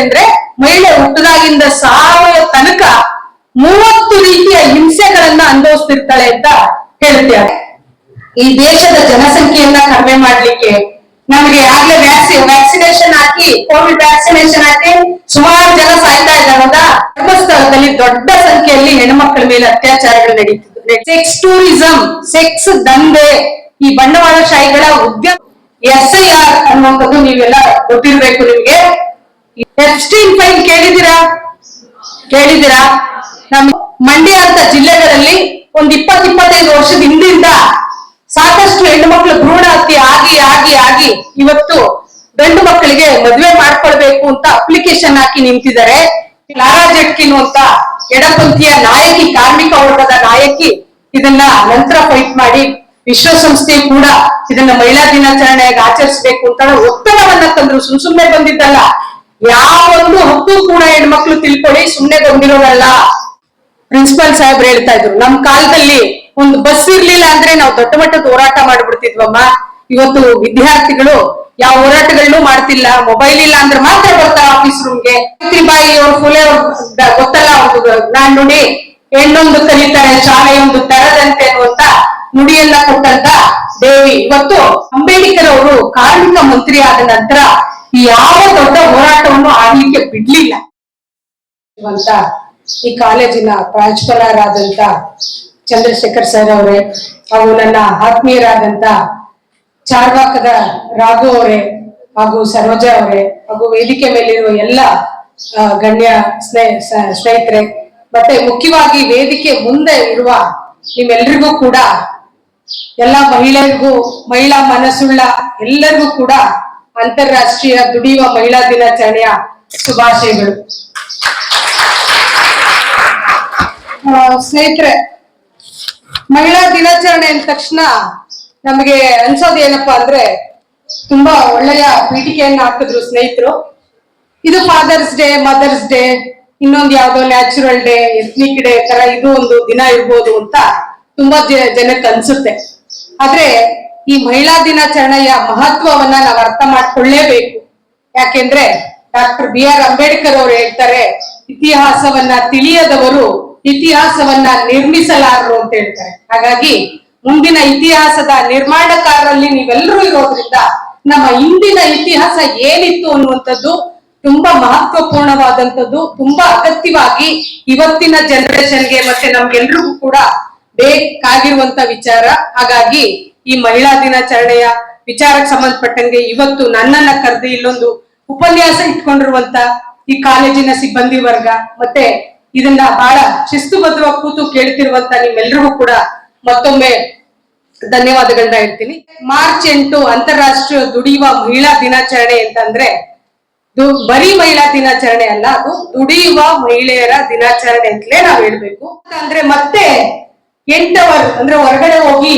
ಅಂದ್ರೆ ಮಹಿಳೆ ಹುಟ್ಟದಾಗಿಂದ ಸಾವಯ ತನಕ 30 ರೀತಿಯ ಹಿಂಸೆಗಳನ್ನ ಅನುಭವಿಸ್ತಿರ್ತಾಳೆ ಅಂತ ಹೇಳ್ತಾರೆ. ಈ ದೇಶದ ಜನಸಂಖ್ಯೆಯನ್ನ ಕಡಿಮೆ ಮಾಡ್ಲಿಕ್ಕೆ ನಮಗೆ ಆಗ್ಲೇ ವ್ಯಾಕ್ಸಿನೇಷನ್ ಹಾಕಿ, ಕೋವಿಡ್ ವ್ಯಾಕ್ಸಿನೇಷನ್ ಹಾಕಿ ಸುಮಾರು ಜನ ಸಾಯ್ತಾ ಇದ್ದಾರಲ್ಲ. ಧರ್ಮಸ್ಥಳದಲ್ಲಿ ದೊಡ್ಡ ಸಂಖ್ಯೆಯಲ್ಲಿ ಹೆಣ್ಮಕ್ಳ ಮೇಲೆ ಅತ್ಯಾಚಾರಗಳು ನಡೀತಿದೆ. ಸೆಕ್ಸ್ ಟೂರಿಸಂ, ಸೆಕ್ಸ್ ದಂಧೆ, ಈ ಬಂಡವಾಳಶಾಹಿಗಳ ಉದ್ಯಮ. SIR ಅನ್ನುವಂಥದ್ದು ನೀವೆಲ್ಲ ಗೊತ್ತಿರ್ಬೇಕು ನಿಮ್ಗೆ. ಎಪ್ಸ್ಟೀನ್ ಫೈಲ್ ಕೇಳಿದಿರಾ? ನಮ್ಮ ಮಂಡ್ಯ ಅಂತ ಜಿಲ್ಲೆಗಳಲ್ಲಿ ಒಂದ್ 20-25 ವರ್ಷದ ಹಿಂದಿಂದ ಸಾಕಷ್ಟು ಹೆಣ್ಣು ಮಕ್ಕಳು ಭ್ರೂಣ ಹತ್ಯೆ ಆಗಿ ಇವತ್ತು ಗಂಡು ಮಕ್ಕಳಿಗೆ ಮದುವೆ ಮಾಡ್ಕೊಳ್ಬೇಕು ಅಂತ ಅಪ್ಲಿಕೇಶನ್ ಹಾಕಿ ನಿಂತಿದ್ದಾರೆ. ಲಾರಾ ಜೆಟ್ಕಿನ್ ಅಂತ ಎಡಪಂಥೀಯ ನಾಯಕಿ, ಕಾರ್ಮಿಕ ವರ್ಗದ ನಾಯಕಿ ಇದನ್ನ ನಂತರ ಫೈಟ್ ಮಾಡಿ ವಿಶ್ವಸಂಸ್ಥೆ ಕೂಡ ಇದನ್ನ ಮಹಿಳಾ ದಿನಾಚರಣೆಯಾಗಿ ಆಚರಿಸಬೇಕು ಅಂತ ಒತ್ತಡವನ್ನ ತಂದ್ರು. ಸುಮ್ನೆ ಬಂದಿದ್ದಲ್ಲ. ಯಾವೊಂದು ಹಕ್ಕು ಕೂಡ ಹೆಣ್ಮಕ್ಳು ತಿಳ್ಕೊಳ್ಳಿ, ಸುಮ್ನೆ ಬಂದಿರೋದಲ್ಲ. ಪ್ರಿನ್ಸಿಪಲ್ ಸಾಹೇಬ್ರು ಹೇಳ್ತಾ ಇದ್ರು, ನಮ್ ಕಾಲದಲ್ಲಿ ಒಂದು ಬಸ್ ಇರ್ಲಿಲ್ಲ ಅಂದ್ರೆ ನಾವು ದೊಡ್ಡ ಮಟ್ಟದ ಹೋರಾಟ ಮಾಡ್ಬಿಡ್ತಿದ್ವಮ್ಮ. ಇವತ್ತು ವಿದ್ಯಾರ್ಥಿಗಳು ಯಾವ ಹೋರಾಟಗಳನ್ನೂ ಮಾಡ್ತಿಲ್ಲ. ಮೊಬೈಲ್ ಇಲ್ಲ ಅಂದ್ರೆ ಮಾತ್ರ ಬರ್ತಾರೆ ಆಫೀಸ್ ರೂಮ್ಗೆ. ಬಾಯಿ ಅವ್ರ ಫುಲೆ ಗೊತ್ತಲ್ಲ ಅವ್ರದ್ದು ನಾನ್ ನುಡಿ, ಹೆಣ್ಣೊಂದು ಕಲಿತಾರೆ ಶಾಲೆಯೊಂದು ತರದಂತೆ ಅನ್ನುವಂತ ನುಡಿಯನ್ನ ಕೊಟ್ಟಂತ ದೇವಿ ಇವತ್ತು ಅಂಬೇಡ್ಕರ್ ಅವರು ಕಾರ್ಮಿಕ ಮಂತ್ರಿ ಆದ ನಂತರ ಯಾವ ದೊಡ್ಡ ಹೋರಾಟವನ್ನು ಆಗ್ಲಿಕ್ಕೆ ಬಿಡ್ಲಿಲ್ಲ ಅಂತ ಈ ಕಾಲೇಜಿನ ಪ್ರಾಂಶುಪಾಲರಾದಂತ ಚಂದ್ರಶೇಖರ್ ಸರ್ ಅವರೇ, ಹಾಗೂ ನನ್ನ ಆತ್ಮೀಯರಾದಂತ ಚಾರ್ವಾಕದ ರಾಘು ಅವರೇ, ಹಾಗೂ ಸರೋಜಾ ಅವರೇ, ಹಾಗೂ ವೇದಿಕೆ ಮೇಲಿರುವ ಎಲ್ಲ ಗಣ್ಯ ಸ್ನೇಹಿತರೆ, ಮತ್ತೆ ಮುಖ್ಯವಾಗಿ ವೇದಿಕೆ ಮುಂದೆ ಇರುವ ನಿಮ್ಮೆಲ್ರಿಗೂ ಕೂಡ, ಎಲ್ಲ ಮಹಿಳೆಯರಿಗೂ, ಮಹಿಳಾ ಮನಸ್ಸುಳ್ಳ ಎಲ್ಲರಿಗೂ ಕೂಡ ಅಂತಾರಾಷ್ಟ್ರೀಯ ದುಡಿಯುವ ಮಹಿಳಾ ದಿನಾಚರಣೆಯ ಶುಭಾಶಯಗಳು. ಸ್ನೇಹಿತರೆ, ಮಹಿಳಾ ದಿನಾಚರಣೆ ಅಂದ ತಕ್ಷಣ ನಮಗೆ ಅನ್ಸೋದು ಏನಪ್ಪಾ ಅಂದ್ರೆ, ತುಂಬಾ ಒಳ್ಳೆಯ ಪೀಠಿಕೆಯನ್ನ ಹಾಕಿದ್ರು ಸ್ನೇಹಿತರು. ಇದು ಫಾದರ್ಸ್ ಡೇ, ಮದರ್ಸ್ ಡೇ, ಇನ್ನೊಂದು ಯಾವ್ದೋ ನ್ಯಾಚುರಲ್ ಡೇ, ಎಥ್ನಿಕ್ ಡೇ ತರ ಇದು ಒಂದು ದಿನ ಇರ್ಬೋದು ಅಂತ ತುಂಬಾ ಜನಕ್ಕೆ ಅನ್ಸುತ್ತೆ. ಆದ್ರೆ ಈ ಮಹಿಳಾ ದಿನಾಚರಣೆಯ ಮಹತ್ವವನ್ನ ನಾವು ಅರ್ಥ ಮಾಡ್ಕೊಳ್ಳೇಬೇಕು. ಯಾಕೆಂದ್ರೆ ಡಾಕ್ಟರ್ BR ಅಂಬೇಡ್ಕರ್ ಅವರು ಹೇಳ್ತಾರೆ, ಇತಿಹಾಸವನ್ನ ತಿಳಿಯದವರು ಇತಿಹಾಸವನ್ನ ನಿರ್ಮಿಸಲಾರರು ಅಂತ ಹೇಳ್ತಾರೆ. ಹಾಗಾಗಿ ಮುಂದಿನ ಇತಿಹಾಸದ ನಿರ್ಮಾಣಕಾರರಲ್ಲಿ ನೀವೆಲ್ಲರೂ ಇರೋದ್ರಿಂದ ನಮ್ಮ ಇಂದಿನ ಇತಿಹಾಸ ಏನಿತ್ತು ಅನ್ನುವಂಥದ್ದು ತುಂಬಾ ಮಹತ್ವಪೂರ್ಣವಾದಂಥದ್ದು, ತುಂಬಾ ಅಗತ್ಯವಾಗಿ ಇವತ್ತಿನ ಜನರೇಷನ್ಗೆ ಮತ್ತೆ ನಮ್ಗೆಲ್ರಿಗೂ ಕೂಡ ಬೇಕಾಗಿರುವಂತ ವಿಚಾರ. ಹಾಗಾಗಿ ಈ ಮಹಿಳಾ ದಿನಾಚರಣೆಯ ವಿಚಾರಕ್ಕೆ ಸಂಬಂಧಪಟ್ಟಂಗೆ ಇವತ್ತು ನನ್ನನ್ನ ಕರೆದು ಇಲ್ಲೊಂದು ಉಪನ್ಯಾಸ ಇಟ್ಕೊಂಡಿರುವಂತ ಈ ಕಾಲೇಜಿನ ಸಿಬ್ಬಂದಿ ವರ್ಗ, ಮತ್ತೆ ಇದನ್ನ ಬಹಳ ಶಿಸ್ತುಬದ್ಧವಾಗಿ ಕೂತು ಕೇಳ್ತಿರುವಂತ ನಿಮ್ಮೆಲ್ರಿಗೂ ಕೂಡ ಮತ್ತೊಮ್ಮೆ ಧನ್ಯವಾದಗಳನ್ನ ಹೇಳ್ತೀನಿ. ಮಾರ್ಚ್ 8 ಅಂತಾರಾಷ್ಟ್ರೀಯ ದುಡಿಯುವ ಮಹಿಳಾ ದಿನಾಚರಣೆ ಅಂತಂದ್ರೆ ಬರೀ ಮಹಿಳಾ ದಿನಾಚರಣೆ ಅಲ್ಲ, ಅದು ದುಡಿಯುವ ಮಹಿಳೆಯರ ದಿನಾಚರಣೆ ಅಂತಲೇ ನಾವ್ ಹೇಳ್ಬೇಕು. ಅಂದ್ರೆ ಮತ್ತೆ 8 ಅವರ್ ಅಂದ್ರೆ ಹೊರಗಡೆ ಹೋಗಿ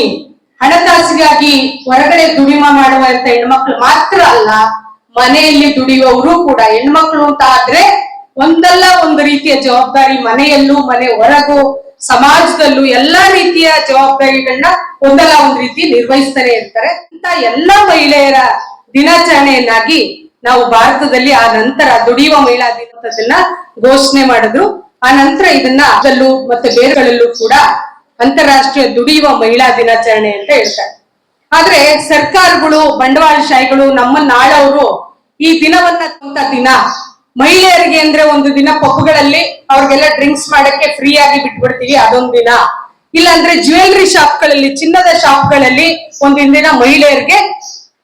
ಹಣಕಾಸಿಗಾಗಿ ಹೊರಗಡೆ ದುಡಿಮೆ ಮಾಡುವಂತ ಹೆಣ್ಮಕ್ಳು ಮಾತ್ರ ಅಲ್ಲ, ಮನೆಯಲ್ಲಿ ದುಡಿಯುವವರು ಕೂಡ ಹೆಣ್ಮಕ್ಳು ಅಂತ ಆದ್ರೆ ಒಂದಲ್ಲ ಒಂದು ರೀತಿಯ ಜವಾಬ್ದಾರಿ ಮನೆಯಲ್ಲೂ, ಮನೆ ಹೊರಗೂ, ಸಮಾಜದಲ್ಲೂ ಎಲ್ಲಾ ರೀತಿಯ ಜವಾಬ್ದಾರಿಗಳನ್ನ ಒಂದಲ್ಲ ಒಂದ್ ರೀತಿ ನಿರ್ವಹಿಸ್ತಾನೆ ಇರ್ತಾರೆ. ಅಂತ ಎಲ್ಲಾ ಮಹಿಳೆಯರ ದಿನಾಚರಣೆಯನ್ನಾಗಿ ನಾವು ಭಾರತದಲ್ಲಿ ಆ ನಂತರ ದುಡಿಯುವ ಮಹಿಳಾ ದಿನದನ್ನ ಘೋಷಣೆ ಮಾಡಿದ್ರು. ಆ ನಂತರ ಇದನ್ನ ಅದಲ್ಲೂ ಮತ್ತೆ ಬೇರೆಗಳಲ್ಲೂ ಕೂಡ ಅಂತಾರಾಷ್ಟ್ರೀಯ ದುಡಿಯುವ ಮಹಿಳಾ ದಿನಾಚರಣೆ ಅಂತ ಹೇಳ್ತಾರೆ. ಆದ್ರೆ ಸರ್ಕಾರಗಳು, ಬಂಡವಾಳಶಾಹಿಗಳು ನಮ್ಮನ್ನ ಆಳವರು ಈ ದಿನವನ್ನ ದಿನ ಮಹಿಳೆಯರಿಗೆ ಅಂದ್ರೆ ಒಂದು ದಿನ ಪಬ್ಗಳಲ್ಲಿ ಅವ್ರಿಗೆಲ್ಲ ಡ್ರಿಂಕ್ಸ್ ಮಾಡಕ್ಕೆ ಫ್ರೀ ಆಗಿ ಬಿಟ್ಬಿಡ್ತೀವಿ, ಅದೊಂದ್ ದಿನ. ಇಲ್ಲಾಂದ್ರೆ ಜ್ಯುವೆಲ್ರಿ ಶಾಪ್ಗಳಲ್ಲಿ, ಚಿನ್ನದ ಶಾಪ್ಗಳಲ್ಲಿ ಒಂದಿನ ದಿನ ಮಹಿಳೆಯರಿಗೆ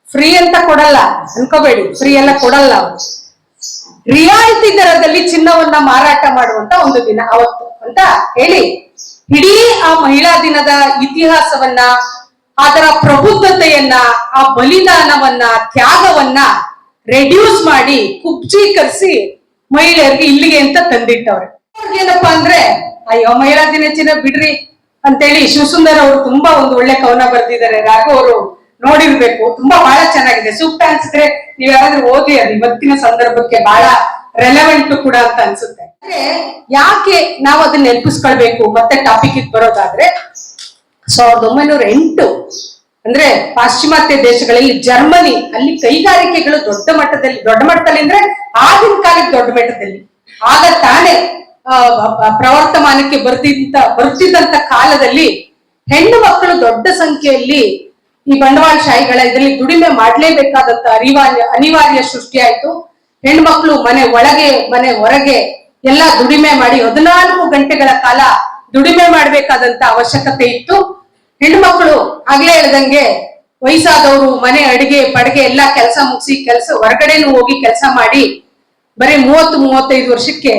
ಫ್ರೀ ಅಂತ ಕೊಡಲ್ಲ ಅನ್ಕೋಬೇಡಿ, ಫ್ರೀ ಎಲ್ಲ ಕೊಡಲ್ಲ. ರಿಯಾಯಿತಿ ದರದಲ್ಲಿ ಚಿನ್ನವನ್ನ ಮಾರಾಟ ಮಾಡುವಂತ ಒಂದು ದಿನ ಅವತ್ತು ಅಂತ ಹೇಳಿ ಇಡೀ ಆ ಮಹಿಳಾ ದಿನದ ಇತಿಹಾಸವನ್ನ, ಅದರ ಪ್ರಬುದ್ಧತೆಯನ್ನ, ಆ ಬಲಿದಾನವನ್ನ, ತ್ಯಾಗವನ್ನ ರೆಡ್ಯೂಸ್ ಮಾಡಿ ಕುಬ್ಜೀಕರಿಸಿ ಮಹಿಳೆಯರಿಗೆ ಇಲ್ಲಿಗೆ ಅಂತ ತಂದಿಟ್ಟವ್ರೆ. ಏನಪ್ಪಾ ಅಂದ್ರೆ ಅಯ್ಯೋ ಮಹಿಳಾ ದಿನಾಚರಣೆ ಬಿಡ್ರಿ ಅಂತೇಳಿ ಶಿವಸುಂದರ್ ಅವರು ತುಂಬಾ ಒಂದು ಒಳ್ಳೆ ಕವನ ಬರೆದಿದ್ದಾರೆ. ರಾಘು ಅವರು ನೋಡಿರ್ಬೇಕು, ತುಂಬಾ ಬಹಳ ಚೆನ್ನಾಗಿದೆ. ಸೂಕ್ತ ಅನ್ಸಿದ್ರೆ ನೀವ್ ಯಾರಾದ್ರೂ ಓದಿ, ಅದು ಇವತ್ತಿನ ಸಂದರ್ಭಕ್ಕೆ ಬಹಳ ರೆಲೆವೆಂಟ್ ಕೂಡ ಅಂತ ಅನ್ಸುತ್ತೆ. ಅಂದ್ರೆ ಯಾಕೆ ನಾವು ಅದನ್ನ ನೆನಪಿಸ್ಕೊಳ್ಬೇಕು? ಮತ್ತೆ ಟಾಪಿಕ್ ಬರೋದಾದ್ರೆ 1908 ಅಂದ್ರೆ ಪಾಶ್ಚಿಮಾತ್ಯ ದೇಶಗಳಲ್ಲಿ ಜರ್ಮನಿ, ಅಲ್ಲಿ ಕೈಗಾರಿಕೆಗಳು ದೊಡ್ಡ ಮಟ್ಟದಲ್ಲಿ ಅಂದ್ರೆ ಆಗಿನ ಕಾಲಕ್ಕೆ ದೊಡ್ಡ ಮಟ್ಟದಲ್ಲಿ ಆಗ ತಾನೇ ಪ್ರವರ್ತಮಾನಕ್ಕೆ ಬರ್ತಿದ್ದಂತ ಕಾಲದಲ್ಲಿ ಹೆಣ್ಣು ಮಕ್ಕಳು ದೊಡ್ಡ ಸಂಖ್ಯೆಯಲ್ಲಿ ಈ ಬಂಡವಾಳಶಾಹಿಗಳ ಇದರಲ್ಲಿ ದುಡಿಮೆ ಮಾಡ್ಲೇಬೇಕಾದಂತ ಅನಿವಾರ್ಯ ಸೃಷ್ಟಿಯಾಯ್ತು. ಹೆಣ್ಮಕ್ಳು ಮನೆ ಒಳಗೆ ಮನೆ ಹೊರಗೆ ಎಲ್ಲ ದುಡಿಮೆ ಮಾಡಿ 14 ಗಂಟೆಗಳ ಕಾಲ ದುಡಿಮೆ ಮಾಡ್ಬೇಕಾದಂತ ಅವಶ್ಯಕತೆ ಇತ್ತು. ಹೆಣ್ಮಕ್ಳು ಆಗ್ಲೇ ಹೇಳ್ದಂಗೆ ವಯಸ್ಸಾದವರು ಮನೆ ಅಡಿಗೆ ಪಡಿಗೆ ಎಲ್ಲಾ ಕೆಲಸ ಮುಗಿಸಿ ಹೊರಗಡೆನೂ ಹೋಗಿ ಕೆಲಸ ಮಾಡಿ ಬರೀ 30-35 ವರ್ಷಕ್ಕೆ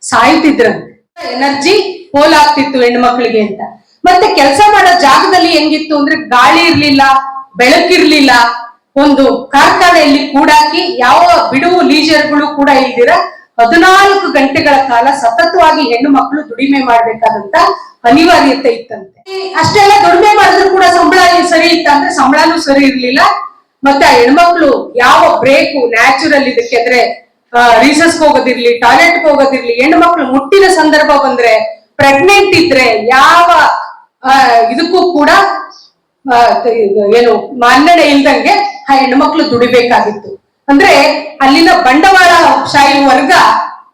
ಸಾಯ್ತಿದ್ರಂತೆ. ಎನರ್ಜಿ ಪೋಲಾಗ್ತಿತ್ತು ಹೆಣ್ಮಕ್ಳಿಗೆ ಅಂತ. ಮತ್ತೆ ಕೆಲಸ ಮಾಡೋ ಜಾಗದಲ್ಲಿ ಹೆಂಗಿತ್ತು ಅಂದ್ರೆ ಗಾಳಿ ಇರ್ಲಿಲ್ಲ, ಬೆಳಕಿರ್ಲಿಲ್ಲ. ಒಂದು ಕಾರ್ಖಾನೆಯಲ್ಲಿ ಕೂಡಾಕಿ ಯಾವ ಬಿಡುವು ಲೀಜರ್ಗಳು ಕೂಡ ಇಲ್ದಿರ 14 ಗಂಟೆಗಳ ಕಾಲ ಸತತವಾಗಿ ಹೆಣ್ಣು ಮಕ್ಕಳು ದುಡಿಮೆ ಮಾಡ್ಬೇಕಾದಂತ ಅನಿವಾರ್ಯತೆ ಇತ್ತಂತೆ. ಅಷ್ಟೆಲ್ಲ ದುಡಿಮೆ ಮಾಡಿದ್ರು ಕೂಡ ಸಂಬಳ ಸರಿ ಇತ್ತಂದ್ರೆ ಸಂಬಳನೂ ಸರಿ ಇರ್ಲಿಲ್ಲ. ಮತ್ತೆ ಆ ಹೆಣ್ಮಕ್ಳು ಯಾವ ಬ್ರೇಕು ನ್ಯಾಚುರಲ್ ಇದಕ್ಕೆ ಅಂದ್ರೆ ರೀಸಸ್ಗೆ ಹೋಗೋದಿರ್ಲಿ, ಟಾಯ್ಲೆಟ್ಗೆ ಹೋಗೋದಿರ್ಲಿ, ಹೆಣ್ಣು ಮಕ್ಳು ಮುಟ್ಟಿನ ಸಂದರ್ಭ ಬಂದ್ರೆ, ಪ್ರೆಗ್ನೆಂಟ್ ಇದ್ರೆ ಯಾವ ಇದಕ್ಕೂ ಕೂಡ ಏನು ಮನ್ನಣೆ ಇಲ್ದಂಗೆ ಆ ಹೆಣ್ಮಕ್ಳು ದುಡಿಬೇಕಾಗಿತ್ತು. ಅಂದ್ರೆ ಅಲ್ಲಿನ ಬಂಡವಾಳಶಾಹಿ ವರ್ಗ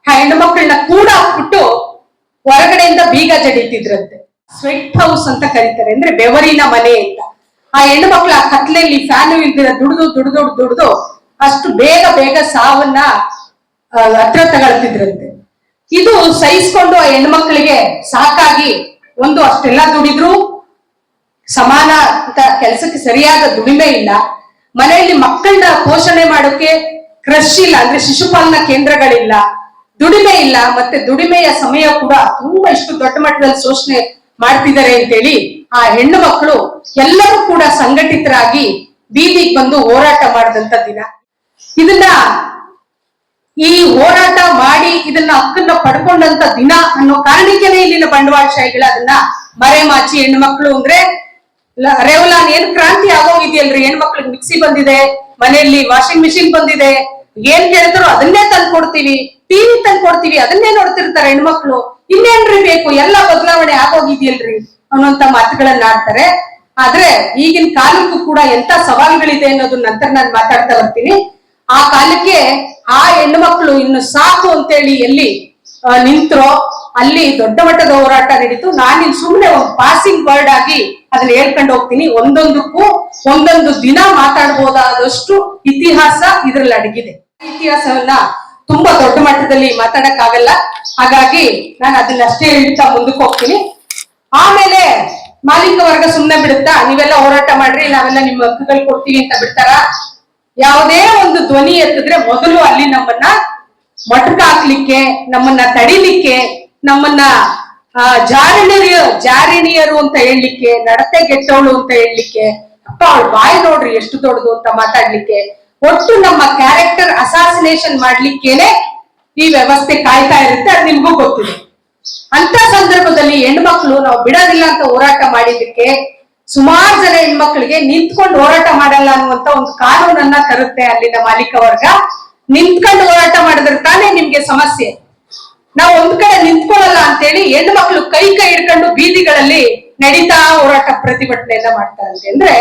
ಆ ಹೆಣ್ಮಕ್ಳನ್ನ ಕೂಡ ಹಾಕ್ಬಿಟ್ಟು ಹೊರಗಡೆಯಿಂದ ಬೀಗ ಜಡಿತಿದ್ರಂತೆ. ಸ್ವೆಟ್ ಹೌಸ್ ಅಂತ ಕರೀತಾರೆ, ಅಂದ್ರೆ ಬೆವರಿನ ಮನೆ ಅಂತ. ಆ ಹೆಣ್ಣು ಮಕ್ಳು ಆ ಕತ್ಲೆಯಲ್ಲಿ ಫ್ಯಾನು ಇಲ್ದಿರ ದುಡ್ದು ಅಷ್ಟು ಬೇಗ ಸಾವನ್ನ ಹತ್ರ ತಗೊಳ್ತಿದ್ರಂತೆ. ಇದು ಸಹಿಸ್ಕೊಂಡು ಆ ಹೆಣ್ಮಕ್ಳಿಗೆ ಸಾಕಾಗಿ ಒಂದು ಅಷ್ಟೆಲ್ಲ ದುಡಿದ್ರು ಸಮಾನ ಅಂತ ಕೆಲಸಕ್ಕೆ ಸರಿಯಾದ ದುಡಿಮೆ ಇಲ್ಲ, ಮನೆಯಲ್ಲಿ ಮಕ್ಕಳನ್ನ ಪೋಷಣೆ ಮಾಡೋಕೆ ಕ್ರಶ್ ಇಲ್ಲ ಅಂದ್ರೆ ಶಿಶುಪಾಲನಾ ಕೇಂದ್ರಗಳಿಲ್ಲ, ದುಡಿಮೆ ಇಲ್ಲ, ಮತ್ತೆ ದುಡಿಮೆಯ ಸಮಯ ಕೂಡ ತುಂಬಾ ಇಷ್ಟು ದೊಡ್ಡ ಮಟ್ಟದಲ್ಲಿ ಶೋಷಣೆ ಮಾಡ್ತಿದ್ದಾರೆ ಅಂತೇಳಿ ಆ ಹೆಣ್ಣು ಮಕ್ಕಳು ಎಲ್ಲರೂ ಕೂಡ ಸಂಘಟಿತರಾಗಿ ಬೀದಿಗೆ ಬಂದು ಹೋರಾಟ ಮಾಡಿದಂತ ದಿನ. ಇದನ್ನ ಈ ಹೋರಾಟ ಮಾಡಿ ಇದನ್ನ ಹಕ್ಕನ್ನ ಪಡ್ಕೊಂಡಂತ ದಿನ ಅನ್ನೋ ಕಾರಣಕ್ಕೇನೆ ಇಲ್ಲಿನ ಬಂಡವಾಳಶಾಹಿಗಳು ಅದನ್ನ ಮರೆಮಾಚಿ ಹೆಣ್ಮಕ್ಳು ಅಂದ್ರೆ ರೇವಲಾನ್ ಏನ್ ಕ್ರಾಂತಿ ಆಗೋಗಿದೆಯಲ್ರಿ, ಹೆಣ್ಮಕ್ಳಿಗೆ ಮಿಕ್ಸಿ ಬಂದಿದೆ, ಮನೆಯಲ್ಲಿ ವಾಷಿಂಗ್ ಮಿಷಿನ್ ಬಂದಿದೆ, ಏನ್ ಕೇಳ್ತಾರೋ ಅದನ್ನೇ ತಂದ್ಕೊಡ್ತೀವಿ, ಟಿವಿ ತಂದ್ಕೊಡ್ತೀವಿ, ಅದನ್ನೇ ನೋಡ್ತಿರ್ತಾರೆ ಹೆಣ್ಮಕ್ಳು, ಇನ್ನೇನ್ರಿ ಬೇಕು, ಎಲ್ಲ ಬದಲಾವಣೆ ಆಗೋಗಿದೆಯಲ್ರಿ ಅನ್ನುವಂತ ಮಾತುಗಳನ್ನ ಆಡ್ತಾರೆ. ಆದ್ರೆ ಈಗಿನ ಕಾಲಕ್ಕೂ ಕೂಡ ಎಂತ ಸವಾಲುಗಳಿದೆ ಅನ್ನೋದು ನಂತರ ನಾನು ಮಾತಾಡ್ತಾ ಬರ್ತೀನಿ. ಆ ಕಾಲಕ್ಕೆ ಆ ಹೆಣ್ಣು ಮಕ್ಕಳು ಇನ್ನು ಸಾಕು ಅಂತೇಳಿ ಎಲ್ಲಿ ನಿಂತ್ರೋ ಅಲ್ಲಿ ದೊಡ್ಡ ಮಟ್ಟದ ಹೋರಾಟ ನಡೀತು. ನಾನಿನ್ ಸುಮ್ನೆ ಒಂದು ಪಾಸಿಂಗ್ ವರ್ಡ್ ಆಗಿ ಅದನ್ನ ಹೇಳ್ಕೊಂಡು ಹೋಗ್ತೀನಿ. ಒಂದೊಂದಕ್ಕೂ ಒಂದೊಂದು ದಿನ ಮಾತಾಡ್ಬೋದಾದಷ್ಟು ಇತಿಹಾಸ ಇದ್ರಲ್ಲಿ ಅಡಗಿದೆ. ಇತಿಹಾಸವನ್ನ ತುಂಬಾ ದೊಡ್ಡ ಮಟ್ಟದಲ್ಲಿ ಮಾತಾಡಕ್ ಆಗಲ್ಲ, ಹಾಗಾಗಿ ನಾನು ಅದನ್ನ ಅಷ್ಟೇ ಹೇಳ್ತಾ ಮುಂದಕ್ಕೆ ಹೋಗ್ತೀನಿ. ಆಮೇಲೆ ಮಾಲೀಕ ವರ್ಗ ಸುಮ್ನೆ ಬಿಡುತ್ತಾ, ನೀವೆಲ್ಲ ಹೋರಾಟ ಮಾಡ್ರಿ, ನಾವೆಲ್ಲ ನಿಮ್ಮ ಹಕ್ಕುಗಳು ಕೊಡ್ತೀವಿ ಅಂತ ಬಿಡ್ತಾರ? ಯಾವುದೇ ಒಂದು ಧ್ವನಿ ಎತ್ತಿದ್ರೆ ಮೊದಲು ಅಲ್ಲಿ ನಮ್ಮನ್ನ ಮಟಕ ಹಾಕ್ಲಿಕ್ಕೆ, ನಮ್ಮನ್ನ ತಡಿಲಿಕ್ಕೆ, ನಮ್ಮನ್ನ ಜಾರಿಣಿಯರು ಅಂತ ಹೇಳಲಿಕ್ಕೆ, ನಡತೆ ಗೆಟ್ಟವಳು ಅಂತ ಹೇಳಲಿಕ್ಕೆ, ಅಪ್ಪ ಅವಳು ಬಾಯಿ ನೋಡ್ರಿ ಎಷ್ಟು ದೊಡ್ಡದು ಅಂತ ಮಾತಾಡ್ಲಿಕ್ಕೆ, ಒಟ್ಟು ನಮ್ಮ ಕ್ಯಾರೆಕ್ಟರ್ ಅಸಾಸಿನೇಷನ್ ಮಾಡ್ಲಿಕ್ಕೇನೆ ಈ ವ್ಯವಸ್ಥೆ ಕಾಯ್ತಾ ಇರುತ್ತೆ. ಅದು ನಿಮ್ಗೂ ಗೊತ್ತಿದೆ. ಅಂತ ಸಂದರ್ಭದಲ್ಲಿ ಹೆಣ್ಮಕ್ಳು ನಾವು ಬಿಡೋದಿಲ್ಲ ಅಂತ ಹೋರಾಟ ಮಾಡಿದ್ದಕ್ಕೆ ಸುಮಾರು ಜನ ಹೆಣ್ಮಕ್ಳಿಗೆ ನಿಂತ್ಕೊಂಡು ಹೋರಾಟ ಮಾಡಲ್ಲ ಅನ್ನುವಂತ ಒಂದು ಕಾನೂನನ್ನ ತರುತ್ತೆ ಅಲ್ಲಿನ ಮಾಲೀಕ ವರ್ಗ. ನಿಂತ್ಕೊಂಡು ಹೋರಾಟ ಮಾಡಿದ್ರೆ ತಾನೇ ನಿಮ್ಗೆ ಸಮಸ್ಯೆ. ನಾವು ಒಂದ್ ಕಡೆ ನಿಂತ್ಕೊಳ್ಳಲ್ಲ ಅಂತೇಳಿ ಹೆಣ್ಣು ಮಕ್ಳು ಕೈ ಹಿಡ್ಕೊಂಡು ಬೀದಿಗಳಲ್ಲಿ ನಡೀತಾ ಹೋರಾಟ ಪ್ರತಿಭಟನೆಯನ್ನ ಮಾಡ್ತಾರಂತೆ. ಅಂದ್ರೆ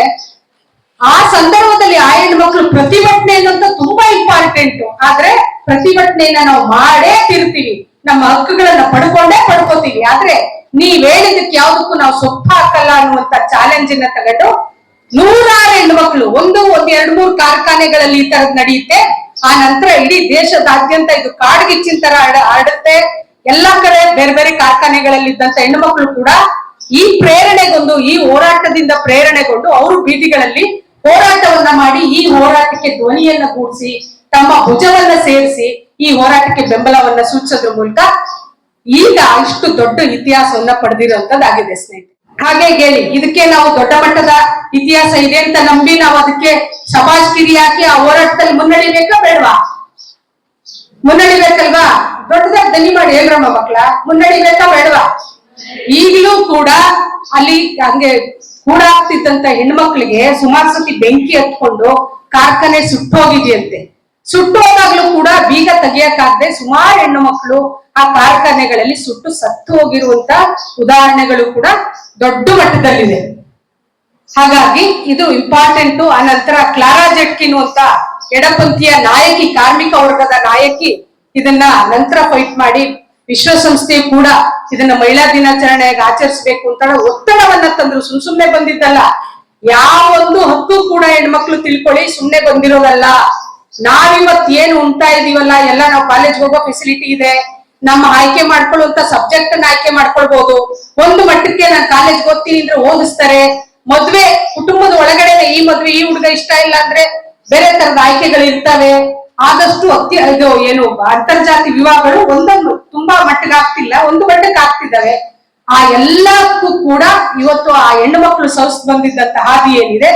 ಆ ಸಂದರ್ಭದಲ್ಲಿ ಆ ಹೆಣ್ಮಕ್ಳು ಪ್ರತಿಭಟನೆ ಅನ್ನೋಂತ ತುಂಬಾ ಇಂಪಾರ್ಟೆಂಟ್. ಆದ್ರೆ ಪ್ರತಿಭಟನೆಯನ್ನ ನಾವು ಮಾಡೇ ತಿರ್ತೀವಿ, ನಮ್ಮ ಹಕ್ಕುಗಳನ್ನ ಪಡ್ಕೋತೀವಿ. ಆದ್ರೆ ನೀವ್ ಹೇಳಿದಕ್ಕೆ ಯಾವ್ದಕ್ಕೂ ನಾವು ಸೊಪ್ಪ ಹಾಕಲ್ಲ ಅನ್ನುವಂತ ಚಾಲೆಂಜ್ ಅನ್ನ ತಗೊಂಡು ನೂರಾರು ಹೆಣ್ಮಕ್ಳು ಒಂದ್ 2-3 ಕಾರ್ಖಾನೆಗಳಲ್ಲಿ ಈ ತರದ್ ನಡೆಯುತ್ತೆ. ಆ ನಂತರ ಇಡೀ ದೇಶದಾದ್ಯಂತ ಇದು ಕಾಡ್ಗಿಚ್ಚಿನ ತರ ಆಡುತ್ತೆ. ಎಲ್ಲಾ ಕಡೆ ಬೇರೆ ಬೇರೆ ಕಾರ್ಖಾನೆಗಳಲ್ಲಿ ಇದ್ದಂತ ಹೆಣ್ಣುಮಕ್ಳು ಕೂಡ ಈ ಪ್ರೇರಣೆಗೊಂಡು, ಈ ಹೋರಾಟದಿಂದ ಪ್ರೇರಣೆಗೊಂಡು ಅವರು ಬೀದಿಗಳಲ್ಲಿ ಹೋರಾಟವನ್ನ ಮಾಡಿ ಈ ಹೋರಾಟಕ್ಕೆ ಧ್ವನಿಯನ್ನ ಗೂಡಿಸಿ ತಮ್ಮ ಭುಜವನ್ನ ಸೇರಿಸಿ ಈ ಹೋರಾಟಕ್ಕೆ ಬೆಂಬಲವನ್ನ ಸೂಚಿಸೋದ್ರ ಮೂಲಕ ಈಗ ಇಷ್ಟು ದೊಡ್ಡ ಇತಿಹಾಸವನ್ನ ಪಡೆದಿರುವಂತದ್ದಾಗಿದೆ ಸ್ನೇಹಿತರೆ. ಹಾಗೆ ಹೇಳಿ ಇದಕ್ಕೆ ನಾವು ದೊಡ್ಡ ಮಟ್ಟದ ಇತಿಹಾಸ ಇದೆ ಅಂತ ನಂಬಿ ನಾವು ಅದಕ್ಕೆ ಶಬಾಷ್ಗಿರಿ ಹಾಕಿ ಆ ಹೋರಾಟದಲ್ಲಿ ಮುನ್ನಡಿಬೇಕಾ ಬೇಡವಾ? ಮುನ್ನಡಿಬೇಕಲ್ವಾ? ದೊಡ್ಡದಾಗಿ ದನಿ ಮಾಡಿ ಹೇಳ್ರಮ್ಮ ಮಕ್ಕಳ, ಮುನ್ನಡಿಬೇಕಾ ಬೇಡವಾ? ಈಗಲೂ ಕೂಡ ಅಲ್ಲಿ ಹಂಗೆ ಕೂಡಾಗ್ತಿದ್ದಂತ ಹೆಣ್ಮಕ್ಳಿಗೆ ಸುಮಾರು ಸತಿ ಬೆಂಕಿ ಹತ್ಕೊಂಡು ಕಾರ್ಖಾನೆ ಸುಟ್ಟೋಗಿದೆಯಂತೆ. ಸುಟ್ಟೋದಾಗ್ಲೂ ಕೂಡ ಬೀಗ ತೆಗಿಯಕ್ಕಾಗದೆ ಸುಮಾರು ಹೆಣ್ಣು ಮಕ್ಕಳು ಆ ಕಾರ್ಖಾನೆಗಳಲ್ಲಿ ಸುಟ್ಟು ಸತ್ತು ಹೋಗಿರುವಂತ ಉದಾಹರಣೆಗಳು ಕೂಡ ದೊಡ್ಡ ಮಟ್ಟದಲ್ಲಿದೆ. ಹಾಗಾಗಿ ಇದು ಇಂಪಾರ್ಟೆಂಟ್. ಆ ನಂತರ ಕ್ಲಾರಾ ಜೆಟ್ಕಿನ್ ಅಂತ ಎಡಪಂಥೀಯ ನಾಯಕಿ, ಕಾರ್ಮಿಕ ವರ್ಗದ ನಾಯಕಿ ಇದನ್ನ ನಂತರ ಫೈಟ್ ಮಾಡಿ ವಿಶ್ವಸಂಸ್ಥೆ ಕೂಡ ಇದನ್ನ ಮಹಿಳಾ ದಿನಾಚರಣೆಯಾಗಿ ಆಚರಿಸಬೇಕು ಅಂತ ಒತ್ತಡವನ್ನ ತಂದ್ರು. ಸುಮ್ನೆ ಬಂದಿದ್ದಲ್ಲ. ಯಾವ ಒಂದು ಹಕ್ಕು ಕೂಡ ಹೆಣ್ಮಕ್ಳು ತಿಳ್ಕೊಳ್ಳಿ ಸುಮ್ನೆ ಬಂದಿರೋದಲ್ಲ. ನಾವಿವತ್ ಏನು ಉಂಟಾ ಇದೀವಲ್ಲ, ಎಲ್ಲ ನಾವು ಕಾಲೇಜ್ ಹೋಗೋ ಫೆಸಿಲಿಟಿ ಇದೆ, ನಮ್ಮ ಆಯ್ಕೆ ಮಾಡ್ಕೊಳ್ಳುವಂತ ಸಬ್ಜೆಕ್ಟ್ ಅನ್ನ ಆಯ್ಕೆ ಮಾಡ್ಕೊಳ್ಬಹುದು. ಒಂದು ಮಟ್ಟಕ್ಕೆ ನಾನು ಕಾಲೇಜ್ ಓದ್ತೀನಿ ಅಂದ್ರೆ ಓದಿಸ್ತಾರೆ. ಮದ್ವೆ ಕುಟುಂಬದ ಒಳಗಡೆ ಈ ಮದ್ವೆ ಈ ಹುಡುಗ ಇಷ್ಟ ಇಲ್ಲ ಅಂದ್ರೆ ಬೇರೆ ತರದ ಆಯ್ಕೆಗಳು ಇರ್ತವೆ. ಆದಷ್ಟು ಇದು ಏನು ಅಂತರ್ಜಾತಿ ವಿವಾಹಗಳು ಒಂದೊಂದು ತುಂಬಾ ಮಟ್ಟಿಗೆ ಆಗ್ತಿಲ್ಲ, ಒಂದು ಮಟ್ಟಕ್ಕೆ ಆಗ್ತಿದ್ದಾವೆ. ಆ ಎಲ್ಲಕ್ಕೂ ಕೂಡ ಇವತ್ತು ಆ ಹೆಣ್ಣು ಮಕ್ಕಳು ಸೌಸ್ ಬಂದಿದ್ದಂತ ಹಾದಿ ಏನಿದೆ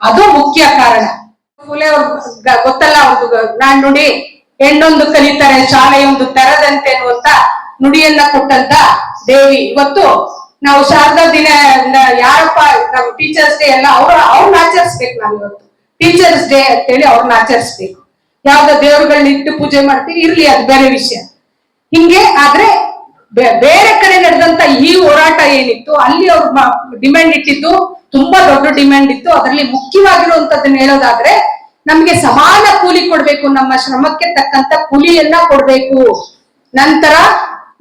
ಅದು ಮುಖ್ಯ ಕಾರಣ. ಫುಲೆ ಗೊತ್ತಲ್ಲ ಅವ್ರದ್ದು ನಾನ್ ನುಡಿ, ಹೆಣ್ಣೊಂದು ಕಲಿತಾರೆ ಶಾಲೆಯೊಂದು ತೆರದಂತೆ ಅನ್ನುವಂತ ನುಡಿಯನ್ನ ಕೊಟ್ಟಂತ ದೇವಿ. ಇವತ್ತು ನಾವು ಶಾರದಾ ದಿನ ಯಾರಪ್ಪ ನಾವು ಟೀಚರ್ಸ್ ಡೇ ಎಲ್ಲ ಅವ್ರನ್ನ ಆಚರಿಸ್ಬೇಕು. ನಾವು ಇವತ್ತು ಟೀಚರ್ಸ್ ಡೇ ಅಂತೇಳಿ ಅವ್ರನ್ನ ಆಚರಿಸ್ಬೇಕು. ಯಾವ್ದೋ ದೇವ್ರುಗಳನ್ನ ಇಟ್ಟು ಪೂಜೆ ಮಾಡ್ತೀವಿ, ಇರ್ಲಿ ಅದು ಬೇರೆ ವಿಷಯ. ಹಿಂಗೆ ಆದ್ರೆ ಬೇರೆ ಕಡೆ ನಡೆದಂತ ಈ ಹೋರಾಟ ಏನಿತ್ತು ಅಲ್ಲಿ ಅವ್ರು ಡಿಮ್ಯಾಂಡ್ ಇಟ್ಟಿದ್ದು ತುಂಬಾ ದೊಡ್ಡ ಡಿಮ್ಯಾಂಡ್ ಇತ್ತು. ಅದರಲ್ಲಿ ಮುಖ್ಯವಾಗಿರುವಂತದ್ದನ್ನ ಹೇಳೋದಾದ್ರೆ ನಮ್ಗೆ ಸಮಾನ ಕೂಲಿ ಕೊಡ್ಬೇಕು, ನಮ್ಮ ಶ್ರಮಕ್ಕೆ ತಕ್ಕಂತ ಕೂಲಿಯನ್ನ ಕೊಡ್ಬೇಕು. ನಂತರ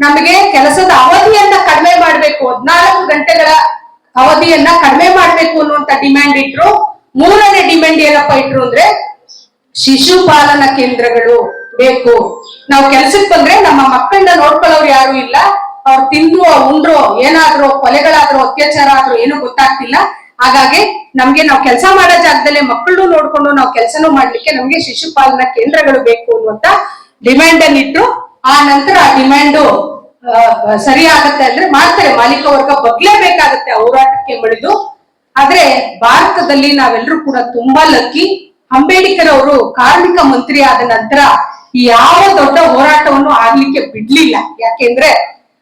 ನಮಗೆ ಕೆಲಸದ ಅವಧಿಯನ್ನ ಕಡಿಮೆ ಮಾಡ್ಬೇಕು, 14 ಗಂಟೆಗಳ ಅವಧಿಯನ್ನ ಕಡಿಮೆ ಮಾಡ್ಬೇಕು ಅನ್ನುವಂತ ಡಿಮ್ಯಾಂಡ್ ಇಟ್ರು. ಮೂರನೇ ಡಿಮ್ಯಾಂಡ್ ಏನಪ್ಪಾ ಇಟ್ರು ಅಂದ್ರೆ ಶಿಶುಪಾಲನಾ ಕೇಂದ್ರಗಳು ಬೇಕು. ನಾವು ಕೆಲ್ಸಕ್ಕೆ ಬಂದ್ರೆ ನಮ್ಮ ಮಕ್ಕಳನ್ನ ನೋಡ್ಕೊಳ್ಳೋರು ಯಾರು ಇಲ್ಲ. ಅವ್ರು ತಿಂದ್ರು ಉಂಡ್ರು ಏನಾದ್ರು ಕೊಲೆಗಳಾದ್ರು ಅತ್ಯಾಚಾರ ಆದ್ರೂ ಏನು ಗೊತ್ತಾಗ್ತಿಲ್ಲ. ಹಾಗಾಗಿ ನಮ್ಗೆ ನಾವು ಕೆಲಸ ಮಾಡೋ ಜಾಗದಲ್ಲೇ ಮಕ್ಕಳು ನೋಡ್ಕೊಂಡು ನಾವು ಕೆಲಸನೂ ಮಾಡ್ಲಿಕ್ಕೆ ನಮ್ಗೆ ಶಿಶುಪಾಲನಾ ಕೇಂದ್ರಗಳು ಬೇಕು ಅನ್ನುವಂತ ಡಿಮ್ಯಾಂಡ್ ಅನ್ನ ಇಟ್ರು. ಆ ನಂತರ ಆ ಡಿಮ್ಯಾಂಡು ಸರಿ ಆಗತ್ತೆ ಅಂದ್ರೆ ಮಾಡ್ತಾರೆ, ಮಾಲೀಕ ವರ್ಗ ಬಗ್ಲೇಬೇಕಾಗತ್ತೆ ಹೋರಾಟಕ್ಕೆ ಮಣಿದು. ಆದ್ರೆ ಭಾರತದಲ್ಲಿ ನಾವೆಲ್ಲರೂ ಕೂಡ ತುಂಬಾ ಲಕ್ಕಿ. ಅಂಬೇಡ್ಕರ್ ಅವರು ಕಾರ್ಮಿಕ ಮಂತ್ರಿ ಆದ ನಂತರ ಯಾವ ದೊಡ್ಡ ಹೋರಾಟವನ್ನು ಆಗ್ಲಿಕ್ಕೆ ಬಿಡ್ಲಿಲ್ಲ. ಯಾಕೆಂದ್ರೆ